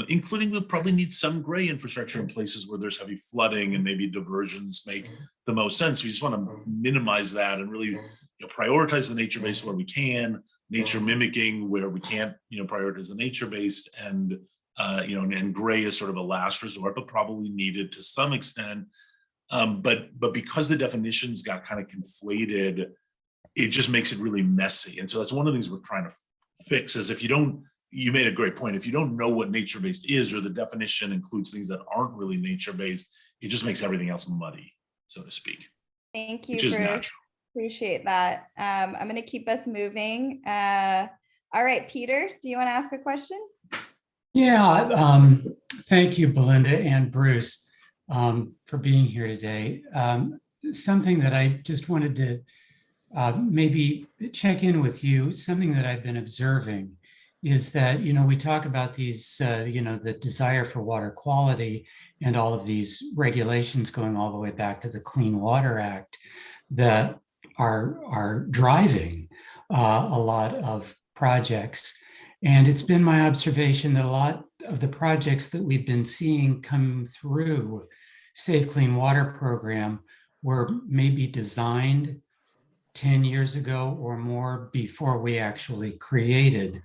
Including we'll probably need some gray infrastructure in places where there's heavy flooding, and maybe diversions make the most sense. We just want to minimize that and really prioritize the nature-based where we can, nature mimicking where we can't, prioritize the nature-based, and and gray is sort of a last resort, but probably needed to some extent. But because the definitions got kind of conflated, it just makes it really messy. And so that's one of the things we're trying to fix, is if you made a great point. If you don't know what nature-based is, or the definition includes things that aren't really nature-based, it just makes everything else muddy, so to speak. Thank you, which is Bruce. natural. Appreciate that. I'm going to keep us moving. All right, Peter, do you want to ask a question? Yeah, thank you, Belinda and Bruce, for being here today. Something that I just wanted to maybe check in with you, something that I've been observing is that, we talk about these, the desire for water quality and all of these regulations going all the way back to the Clean Water Act that are driving a lot of projects. And it's been my observation that a lot of the projects that we've been seeing come through Safe Clean Water program were maybe designed 10 years ago or more before we actually created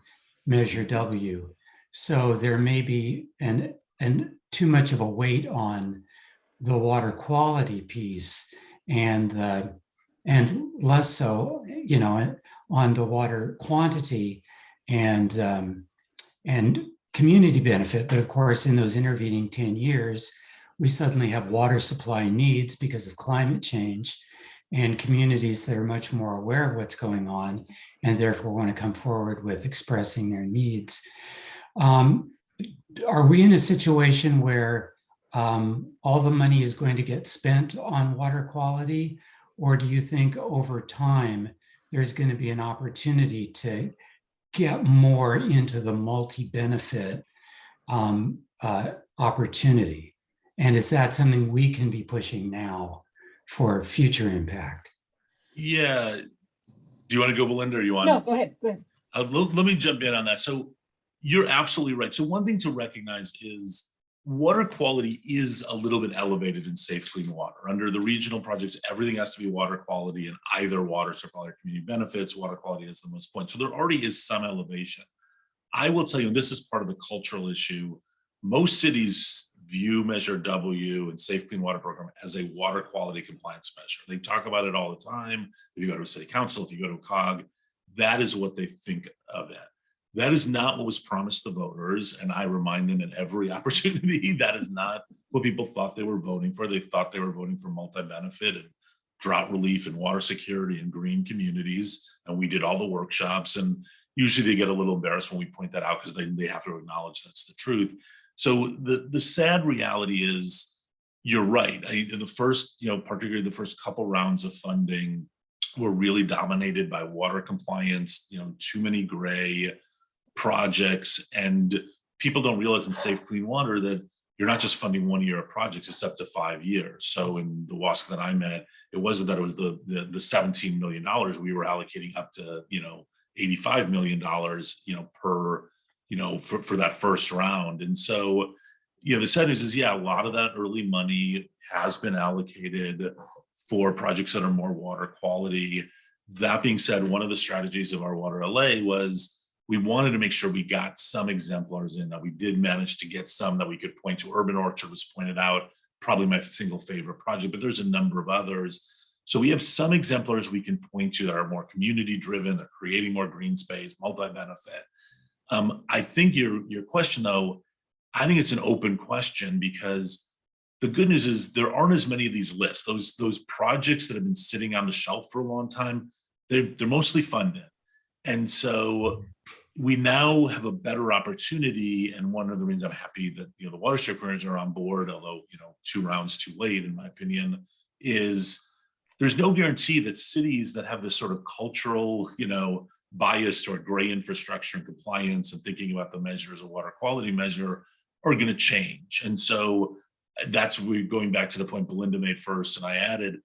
Measure W. So there may be an too much of a weight on the water quality piece, and less so, on the water quantity and community benefit. But of course, in those intervening 10 years, we suddenly have water supply needs because of climate change, and communities that are much more aware of what's going on and therefore want to come forward with expressing their needs. Are we in a situation where all the money is going to get spent on water quality, or do you think over time there's going to be an opportunity to get more into the multi-benefit opportunity? And is that something we can be pushing now for future impact? Yeah. Do you want to go, Belinda, or you want? No, go ahead. Let me jump in on that. So you're absolutely right. So one thing to recognize is water quality is a little bit elevated in Safe Clean Water. Under the regional projects, everything has to be water quality, and either water supply or community benefits, water quality is the most point. So there already is some elevation. I will tell you, and this is part of the cultural issue, most cities view Measure W and Safe Clean Water program as a water quality compliance measure. They talk about it all the time. If you go to a city council, if you go to a COG, that is what they think of it. That is not what was promised to voters. And I remind them at every opportunity, that is not what people thought they were voting for. They thought they were voting for multi-benefit and drought relief and water security and green communities. And we did all the workshops, and usually they get a little embarrassed when we point that out, because they have to acknowledge that's the truth. So the sad reality is, you're right. The first, particularly the first couple rounds of funding were really dominated by water compliance, too many gray projects. And people don't realize in Safe Clean Water that you're not just funding 1 year of projects, it's up to 5 years. So in the WASC that I'm at, It wasn't that it was the $17 million. We were allocating up to, $85 million, per, for that first round. And so, the sad news is, yeah, a lot of that early money has been allocated for projects that are more water quality. That being said, one of the strategies of our Water LA was we wanted to make sure we got some exemplars in. That we did manage to get some that we could point to. Urban Orchard was pointed out, probably my single favorite project, but there's a number of others. So we have some exemplars we can point to that are more community driven, they're creating more green space, multi-benefit. I think your question though, I think it's an open question, because the good news is there aren't as many of these lists. Those projects that have been sitting on the shelf for a long time, they're mostly funded. And so we now have a better opportunity. And one of the reasons I'm happy that, the watershed coordinators are on board, although, 2 rounds too late, in my opinion, is there's no guarantee that cities that have this sort of cultural, bias toward gray infrastructure and compliance and thinking about the measure as a water quality measure are going to change. And so that's we're going back to the point Belinda made first, and I added,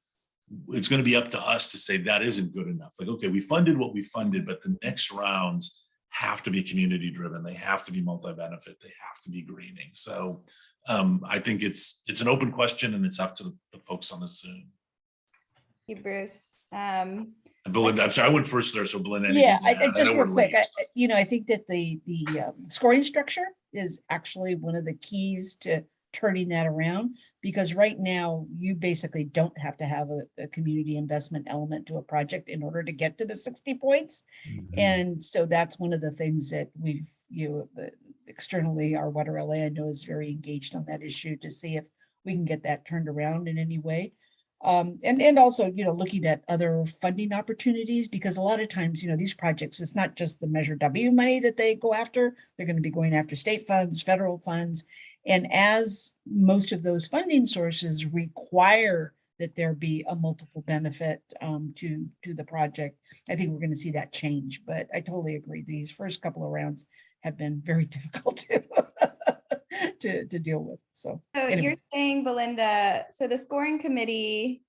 it's going to be up to us to say that isn't good enough. Like, okay, we funded what we funded, but the next rounds have to be community driven. They have to be multi-benefit. They have to be greening. So I think it's an open question, and it's up to the folks on the Zoom. Thank you, Bruce. Belinda, I'm sorry, I went first there, so Belinda. Yeah, I just real quick, I think that the scoring structure is actually one of the keys to turning that around, because right now you basically don't have to have a community investment element to a project in order to get to the 60 points. Mm-hmm. And so that's one of the things that we've, externally, our Water LA, I know, is very engaged on that issue to see if we can get that turned around in any way. And also, looking at other funding opportunities, because a lot of times, these projects, it's not just the Measure W money that they go after. They're going to be going after state funds, federal funds. And as most of those funding sources require that there be a multiple benefit to the project, I think we're going to see that change. But I totally agree. These first couple of rounds have been very difficult to deal with. So anyway. You're saying, Belinda, so the scoring committee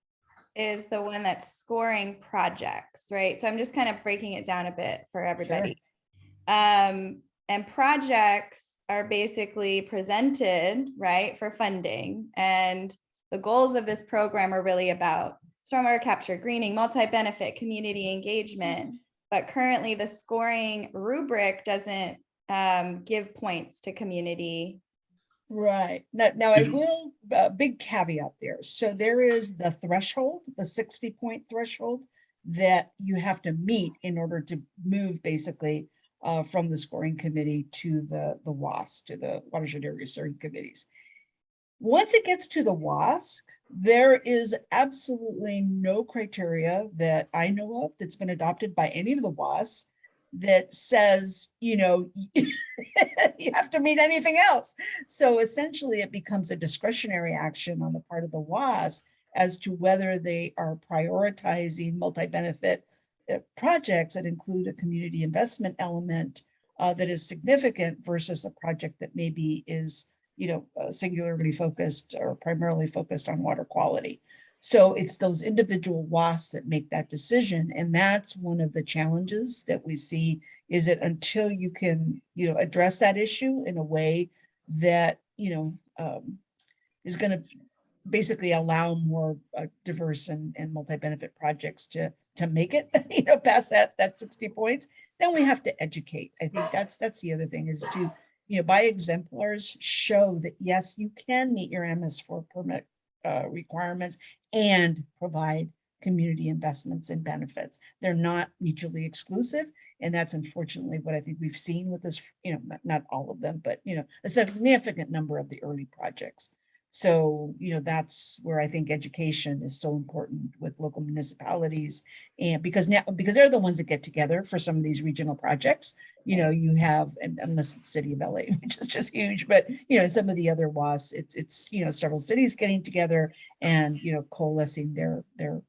is the one that's scoring projects, right? So I'm just kind of breaking it down a bit for everybody. Sure. And projects are basically presented, right, for funding. And the goals of this program are really about stormwater capture, greening, multi-benefit, community engagement. But currently the scoring rubric doesn't give points to community. Right. Now I will, big caveat there. So there is the threshold, the 60-point threshold that you have to meet in order to move basically from the scoring committee to the WASC, to the Watershed Area Steering Committees. Once it gets to the WASC, there is absolutely no criteria that I know of that's been adopted by any of the WASC that says, you have to meet anything else. So essentially it becomes a discretionary action on the part of the WASC as to whether they are prioritizing multi-benefit projects that include a community investment element that is significant versus a project that maybe is, singularly focused or primarily focused on water quality. So it's those individual WASCs that make that decision. And that's one of the challenges that we see, is it until you can, address that issue in a way that, is going to basically allow more diverse and multi-benefit projects to make it, past that 60 points, then we have to educate. I think that's the other thing, is to, by exemplars, show that yes, you can meet your MS4 permit requirements and provide community investments and benefits. They're not mutually exclusive. And that's unfortunately what I think we've seen with this, not all of them, but, a significant number of the early projects. So, that's where I think education is so important with local municipalities, and because they're the ones that get together for some of these regional projects. You have, and unless it's City of LA, which is just huge, but in some of the other WASs, it's several cities getting together and coalescing their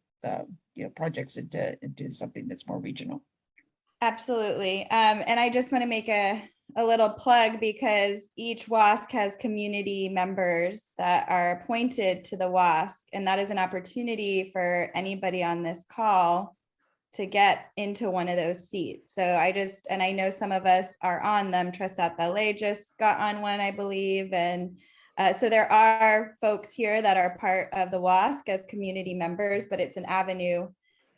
projects into something that's more regional. Absolutely. And I just want to make a a little plug because each WASC has community members that are appointed to the WASC, and that is an opportunity for anybody on this call to get into one of those seats. So I know some of us are on them. Tresat LA just got on one, I believe. And so there are folks here that are part of the WASC as community members, but it's an avenue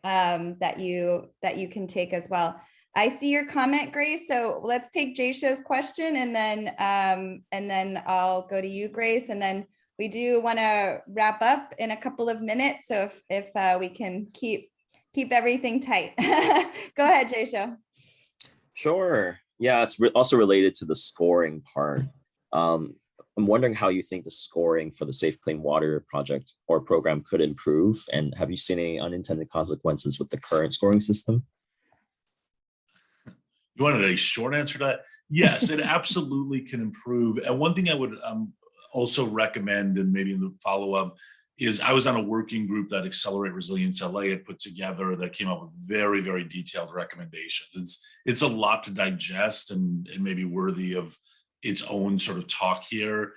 that you can take as well. I see your comment, Grace. So let's take Jaysho's question and then I'll go to you, Grace. And then we do want to wrap up in a couple of minutes. So if we can keep everything tight. Go ahead, Jaysho. Sure. Yeah, it's also related to the scoring part. I'm wondering how you think the scoring for the Safe Clean Water project or program could improve, and have you seen any unintended consequences with the current scoring system? You wanted a short answer to that? Yes, it absolutely can improve. And one thing I would also recommend, and maybe in the follow-up, is I was on a working group that Accelerate Resilience LA had put together that came up with very, very detailed recommendations. It's a lot to digest and maybe worthy of its own sort of talk here.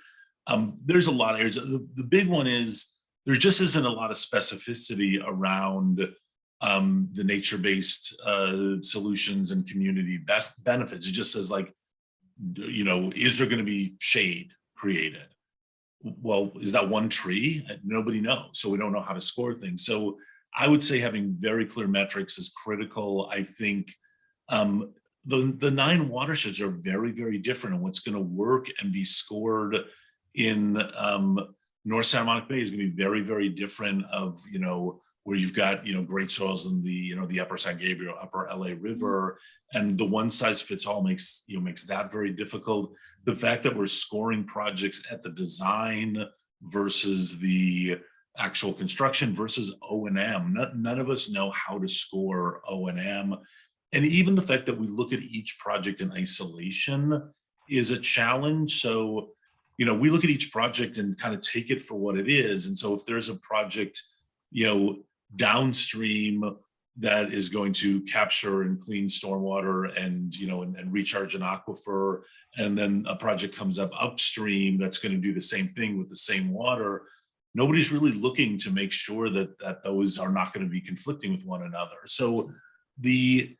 There's a lot of areas. The big one is there just isn't a lot of specificity around the nature-based solutions and community best benefits. It just says like, you know, is there going to be shade created? Well, is that one tree? Nobody knows. So we don't know how to score things. So I would say having very clear metrics is critical. I think the 9 watersheds are very, very different, and what's going to work and be scored in North Santa Monica Bay is going to be very, very different of, you know, where you've got, you know, great soils in the, you know, the upper San Gabriel, upper LA River, and the one size fits all makes that very difficult. The fact that we're scoring projects at the design versus the actual construction versus O&M, none of us know how to score O&M. And even the fact that we look at each project in isolation is a challenge. So, you know, we look at each project and kind of take it for what it is. And so if there's a project, you know, downstream that is going to capture and clean stormwater and, you know, and recharge an aquifer, and then a project comes up upstream that's going to do the same thing with the same water, nobody's really looking to make sure that those are not going to be conflicting with one another. So there's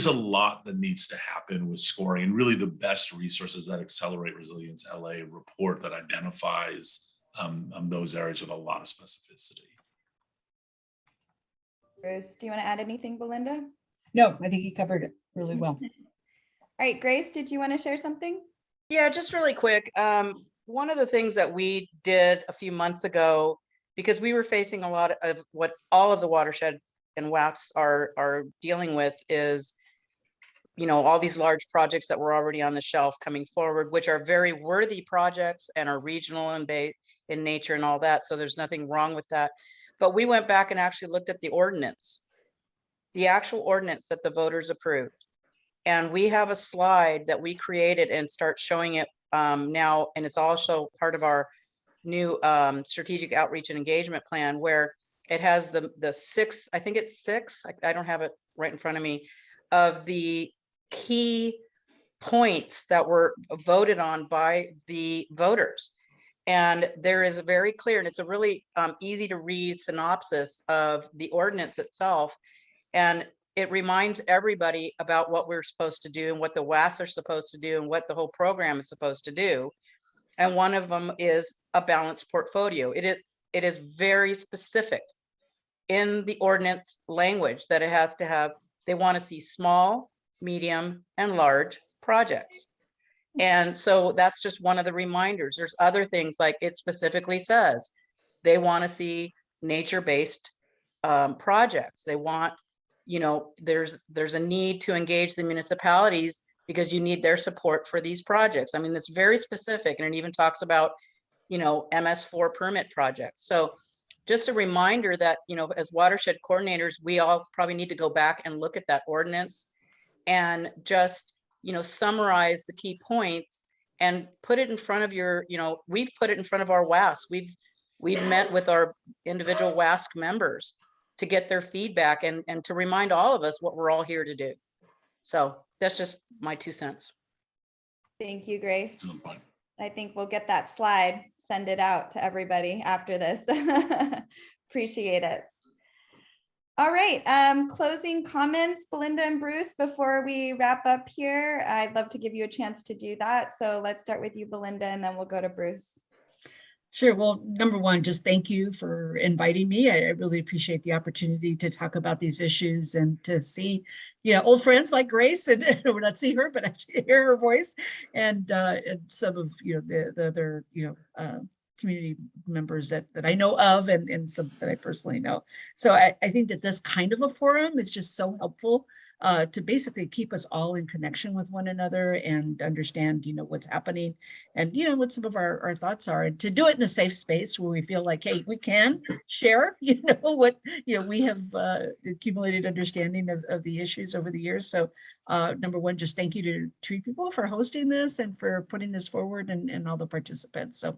a lot that needs to happen with scoring, and really the best resources that Accelerate Resilience LA report that identifies those areas with a lot of specificity. Bruce, do you want to add anything, Belinda? No, I think you covered it really well. All right, Grace, did you want to share something? Yeah, just really quick. One of the things that we did a few months ago, because we were facing a lot of what all of the watershed and WACs are dealing with, is, you know, all these large projects that were already on the shelf coming forward, which are very worthy projects and are regional and in nature and all that. So there's nothing wrong with that. But we went back and actually looked at the ordinance, the actual ordinance that the voters approved. And we have a slide that we created and start showing it now. And it's also part of our new strategic outreach and engagement plan, where it has the 6, I think it's 6, I don't have it right in front of me, of the key points that were voted on by the voters. And there is a very clear, and it's a really easy to read synopsis of the ordinance itself. And it reminds everybody about what we're supposed to do and what the WAS are supposed to do and what the whole program is supposed to do. And one of them is a balanced portfolio. It is very specific in the ordinance language that it has to have. They want to see small, medium, and large projects. And so that's just one of the reminders. There's other things, like it specifically says they want to see nature-based projects. They want, you know, there's a need to engage the municipalities because you need their support for these projects. I mean, it's very specific, and it even talks about, you know, MS4 permit projects. So just a reminder that, you know, as watershed coordinators, we all probably need to go back and look at that ordinance and just, you know, summarize the key points and put it in front of your, you know, we've put it in front of our WASC. We've met with our individual WASC members to get their feedback and to remind all of us what we're all here to do. So that's just my 2 cents. Thank you, Grace. No point. I think we'll get that slide, send it out to everybody after this. Appreciate it. All right, closing comments, Belinda and Bruce, before we wrap up here. I'd love to give you a chance to do that. So let's start with you, Belinda, and then we'll go to Bruce. Sure. Well, number one, just thank you for inviting me. I really appreciate the opportunity to talk about these issues and to see, old friends like Grace, and or not see her, but actually hear her voice, and some of the other community members that I know of, and some that I personally know. So I think that this kind of a forum is just so helpful to basically keep us all in connection with one another and understand, what's happening and, what some of our thoughts are, and to do it in a safe space where we feel like, hey, we can share, what, we have accumulated understanding of the issues over the years. So number one, just thank you to Tree People for hosting this and for putting this forward, and all the participants. So,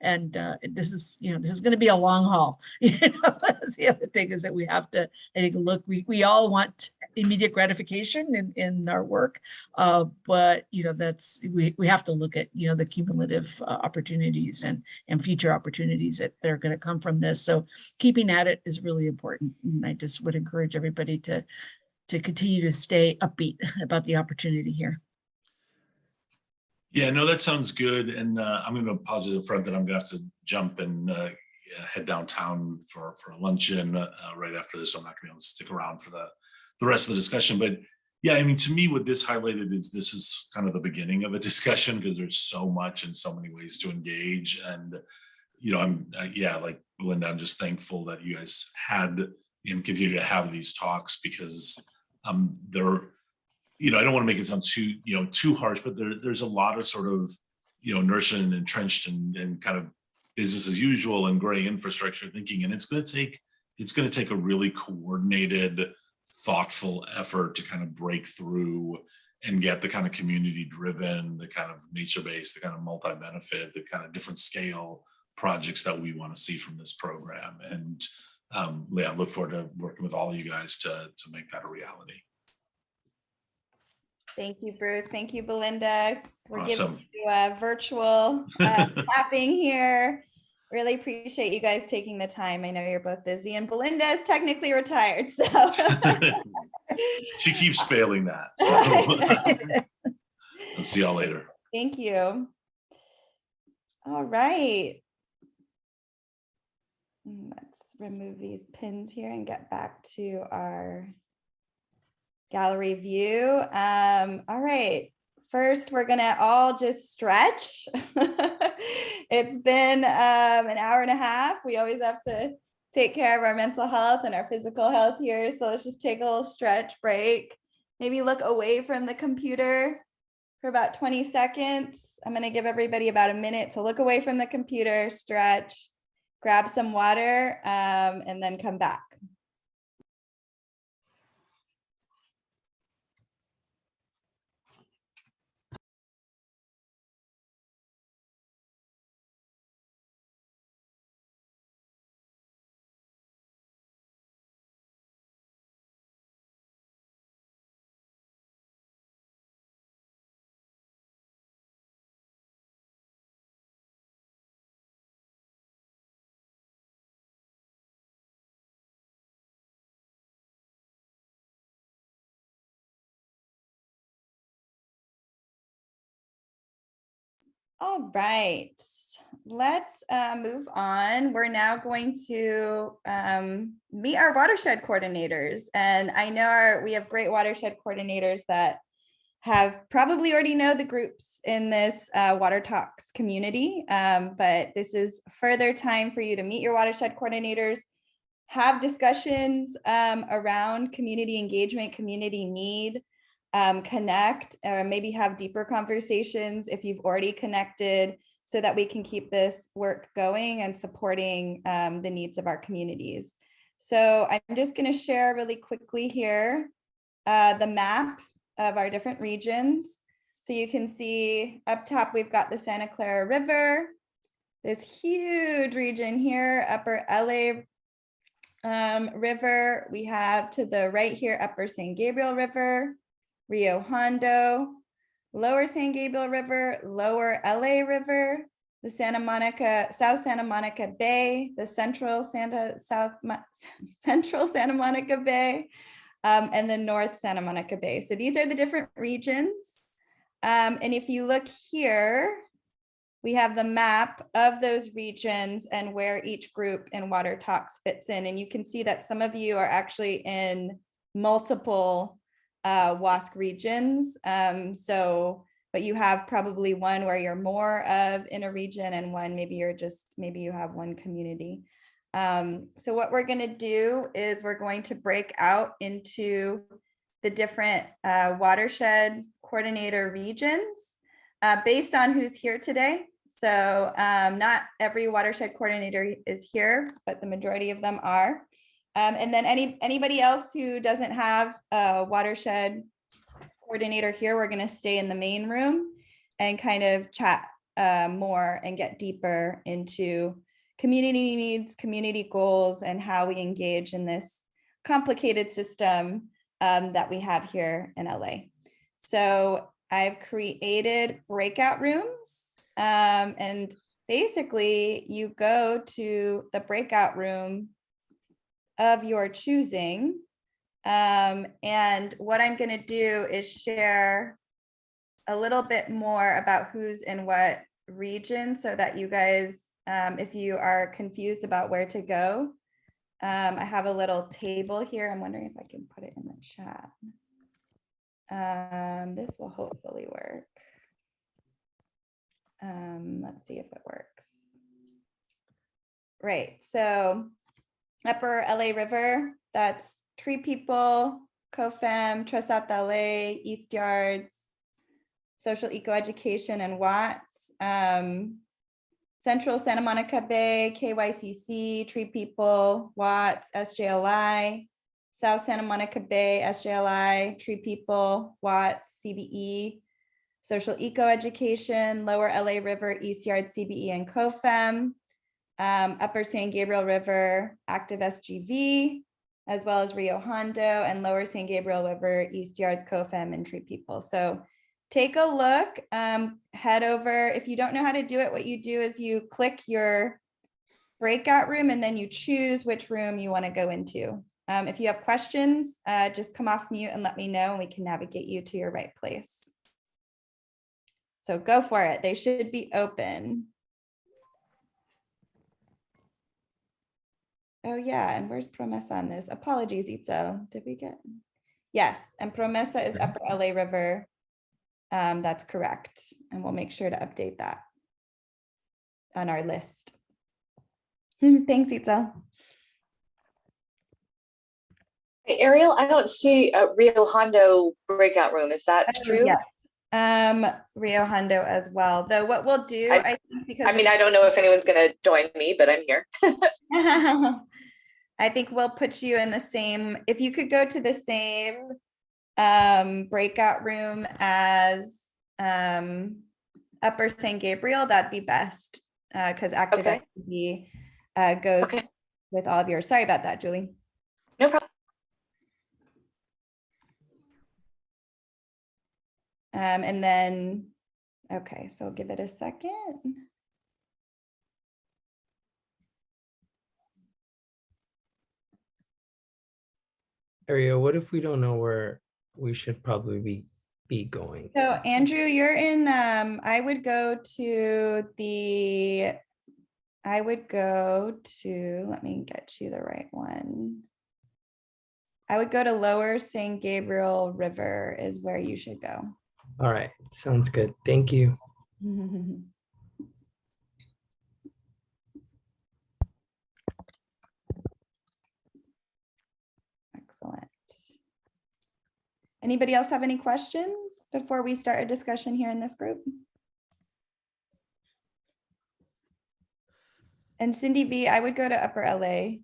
and this is going to be a long haul. That's the other thing, is that we have to, I think, look, we all want immediate gratification in our work, but that's we have to look at the cumulative opportunities and future opportunities that are going to come from this. So keeping at it is really important, and I just would encourage everybody to continue to stay upbeat about the opportunity here. Yeah, no, that sounds good. And I'm going to apologize up front that I'm going to have to jump and head downtown for a luncheon right after this. So I'm not going to be able to stick around for the rest of the discussion. But yeah, I mean, to me, what this highlighted is this is kind of the beginning of a discussion, because there's so much and so many ways to engage. And, like Belinda, I'm just thankful that you guys had and continue to have these talks, because they're, I don't want to make it sound too harsh, but there's a lot of sort of, inertia and entrenched and kind of business as usual and gray infrastructure thinking. And it's going to take a really coordinated, thoughtful effort to kind of break through and get the kind of community driven, the kind of nature-based, the kind of multi-benefit, the kind of different scale projects that we want to see from this program. And I look forward to working with all of you guys to make that a reality. Thank you, Bruce. Thank you, Belinda. We're Awesome. giving you a virtual clapping here. Really appreciate you guys taking the time. I know you're both busy, and Belinda is technically retired, so. She keeps failing that. So. Let's see y'all later. Thank you. All right. Let's remove these pins here and get back to our gallery view. All right. First, we're gonna all just stretch. It's been an hour and a half. We always have to take care of our mental health and our physical health here. So let's just take a little stretch break. Maybe look away from the computer for about 20 seconds. I'm gonna give everybody about a minute to look away from the computer, stretch, grab some water, and then come back. All right, let's move on. We're now going to meet our watershed coordinators. And I know we have great watershed coordinators that have probably already know the groups in this Water Talks community, but this is further time for you to meet your watershed coordinators, have discussions around community engagement, community need, connect, or maybe have deeper conversations if you've already connected, so that we can keep this work going and supporting the needs of our communities. So I'm just going to share really quickly here the map of our different regions. So you can see up top, we've got the Santa Clara River, this huge region here, Upper LA River. We have to the right here, Upper San Gabriel River, Rio Hondo, Lower San Gabriel River, Lower LA River, the South Santa Monica Bay, the Central Santa Monica Bay, and the North Santa Monica Bay. So these are the different regions. And if you look here, we have the map of those regions and where each group in Water Talks fits in. And you can see that some of you are actually in multiple WASC regions. But you have probably one where you're more of in a region and one maybe you have one community. So what we're going to do is we're going to break out into the different watershed coordinator regions based on who's here today. So not every watershed coordinator is here, but the majority of them are. And then anybody else who doesn't have a watershed coordinator here, we're going to stay in the main room and kind of chat more and get deeper into community needs, community goals, and how we engage in this complicated system that we have here in LA. So I've created breakout rooms, and basically you go to the breakout room of your choosing. And what I'm going to do is share a little bit more about who's in what region so that you guys, if you are confused about where to go, I have a little table here. I'm wondering if I can put it in the chat. This will hopefully work. Let's see if it works. Right, so Upper LA River, that's Tree People, COFEM, Tres South LA, East Yards, Social Eco Education, and Watts. Central Santa Monica Bay, KYCC, Tree People, Watts, SJLI, South Santa Monica Bay, SJLI, Tree People, Watts, CBE, Social Eco Education, Lower LA River, East Yard, CBE, and COFEM. Upper San Gabriel River, Active SGV, as well as Rio Hondo, and Lower San Gabriel River, East Yards, COFEM, and Tree People. So take a look, head over. If you don't know how to do it, what you do is you click your breakout room and then you choose which room you want to go into. If you have questions, just come off mute and let me know and we can navigate you to your right place. So go for it. They should be open. Oh yeah, and where's Promesa on this? Apologies, Itzo. Did we get? Yes, and Promesa is Upper LA River. That's correct. And we'll make sure to update that on our list. Thanks, Itza. Hey, Ariel, I don't see a Rio Hondo breakout room. Is that true? Yes. Rio Hondo as well. Though what we'll do, I think, because I mean, I don't know if anyone's going to join me, but I'm here. I think we'll put you in the same, if you could go to the same breakout room as Upper San Gabriel, that'd be best, because Active SGV goes with all of yours. Sorry about that, Julie. No problem. And then, okay, so give it a second. Ariel, what if we don't know where we should probably be going? So Andrew, you're in, I would go to, let me get you the right one. I would go to Lower San Gabriel River is where you should go. All right, sounds good. Thank you. Excellent. Anybody else have any questions before we start a discussion here in this group? And Cindy B, I would go to Upper LA.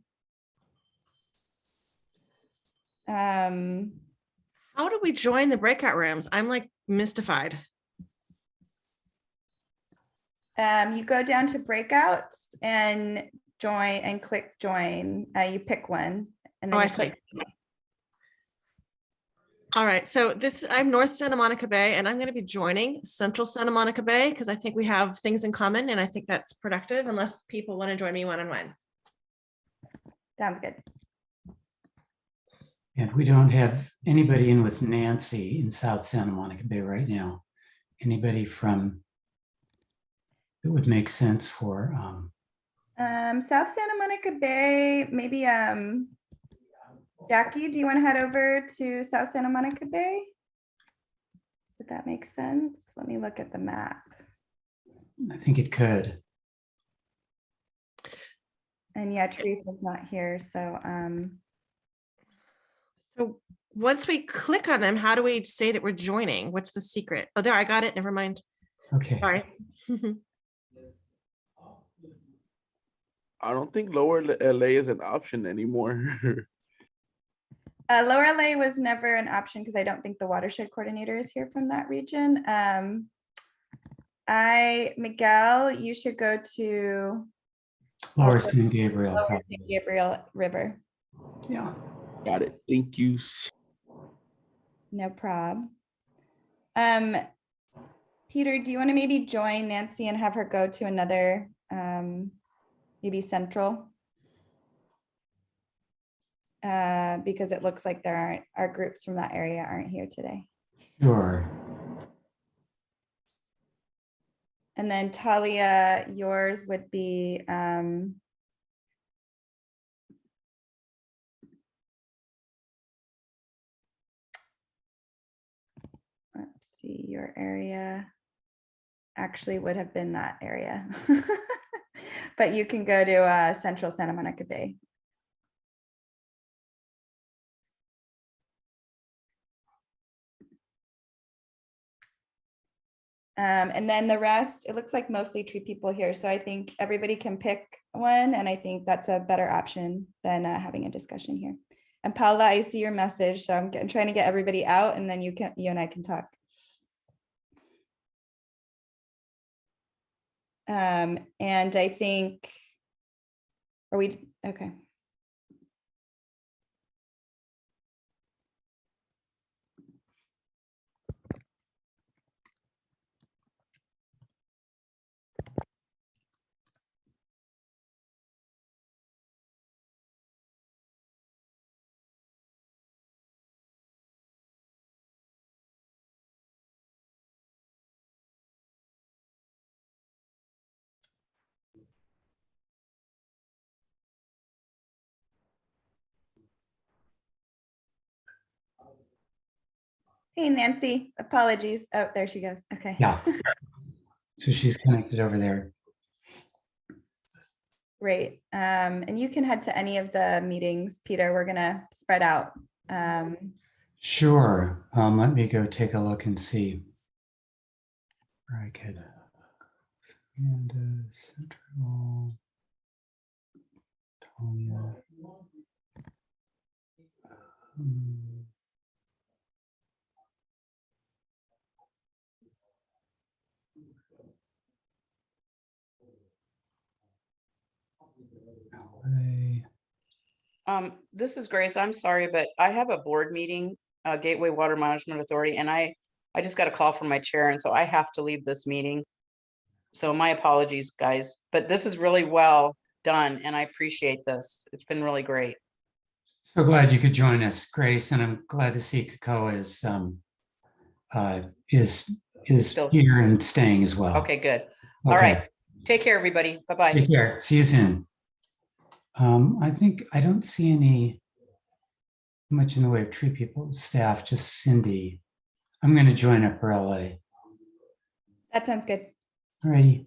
How do we join the breakout rooms? I'm like mystified. You go down to breakouts and join and click join. You pick one and then Oh, I you click. see. All right, so I'm North Santa Monica Bay, and I'm going to be joining Central Santa Monica Bay because I think we have things in common, and I think that's productive unless people want to join me one-on-one. Sounds good. And we don't have anybody in with Nancy in South Santa Monica Bay right now. Anybody from that would make sense for South Santa Monica Bay, maybe Jackie, do you want to head over to South Santa Monica Bay? Would that make sense? Let me look at the map. I think it could. And yeah, Teresa's not here, so So once we click on them, how do we say that we're joining? What's the secret? Oh, there, I got it. Never mind. Okay. Sorry. I don't think lower LA is an option anymore. Lower LA was never an option because I don't think the watershed coordinator is here from that region. Miguel, you should go to Lower San Gabriel. Lower Probably. San Gabriel River. Yeah. Got it. Thank you. No problem. Peter, do you want to maybe join Nancy and have her go to another, maybe Central? Because it looks like our groups from that area aren't here today. Sure. And then Talia, yours would be let's see, your area actually would have been that area. But you can go to Central Santa Monica Bay. And then the rest, it looks like mostly tree people here. So I think everybody can pick one. And I think that's a better option than having a discussion here. And Paula, I see your message. So I'm trying to get everybody out and then you and I can talk. And I think, okay. Hey, Nancy, apologies. Oh, there she goes. Okay. Yeah. So she's connected over there. Great. And you can head to any of the meetings, Peter. We're going to spread out. Sure. Let me go take a look and see where I could. And Central. Talia. This is Grace. I'm sorry, but I have a board meeting, Gateway Water Management Authority, and I just got a call from my chair, and so I have to leave this meeting. So my apologies, guys, but this is really well done, and I appreciate this. It's been really great. So glad you could join us, Grace, and I'm glad to see Cocoa is Still- here and staying as well. Okay, good. All Okay. right. Take care, everybody. Bye-bye. Take care. See you soon. I think I don't see much in the way of tree people staff, just Cindy. I'm going to join up for LA. That sounds good. All righty.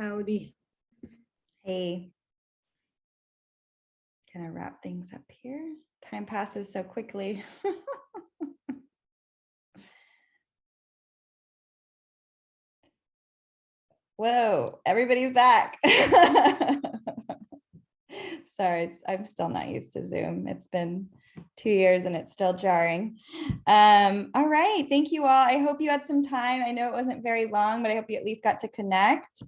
Howdy. Hey. Gonna wrap things up here. Time passes so quickly. Whoa, everybody's back. Sorry, I'm still not used to Zoom. It's been 2 years and it's still jarring. All right, thank you all. I hope you had some time. I know it wasn't very long, but I hope you at least got to connect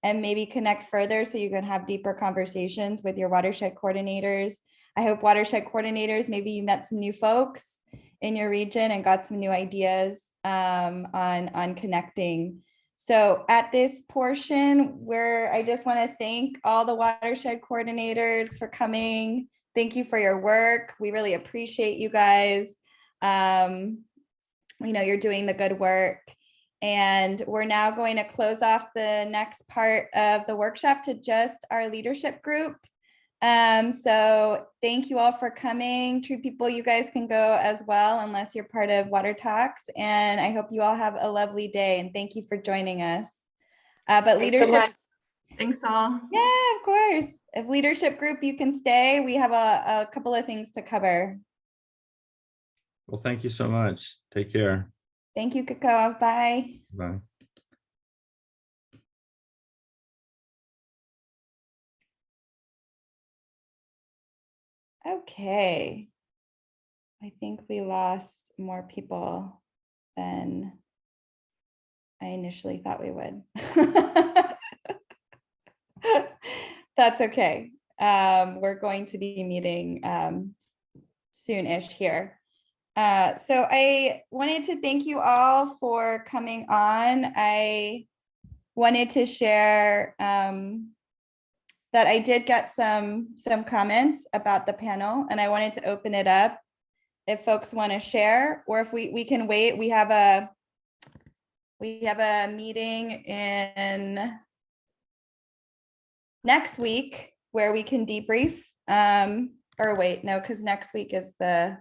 and maybe connect further so you can have deeper conversations with your watershed coordinators. I hope watershed coordinators, maybe you met some new folks in your region and got some new ideas on connecting. So at this portion where I just want to thank all the watershed coordinators for coming. Thank you for your work. We really appreciate you guys. You're doing the good work. And we're now going to close off the next part of the workshop to just our leadership group. So thank you all for coming. True People, you guys can go as well, unless you're part of Water Talks. And I hope you all have a lovely day. And thank you for joining us. But leadership. Thanks all. Yeah, of course. If leadership group, you can stay. We have a couple of things to cover. Well, thank you so much. Take care. Thank you, Kakao. Bye. Bye. Okay. I think we lost more people than I initially thought we would. That's okay. We're going to be meeting soon-ish here. So I wanted to thank you all for coming on. I wanted to share that I did get some comments about the panel, and I wanted to open it up if folks want to share, or if we can wait. We have a meeting in next week where we can debrief. Or wait, no, because next week is the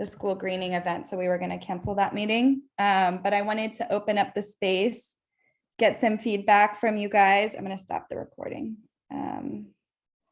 school greening event, so we were going to cancel that meeting. But I wanted to open up the space, get some feedback from you guys. I'm going to stop the recording.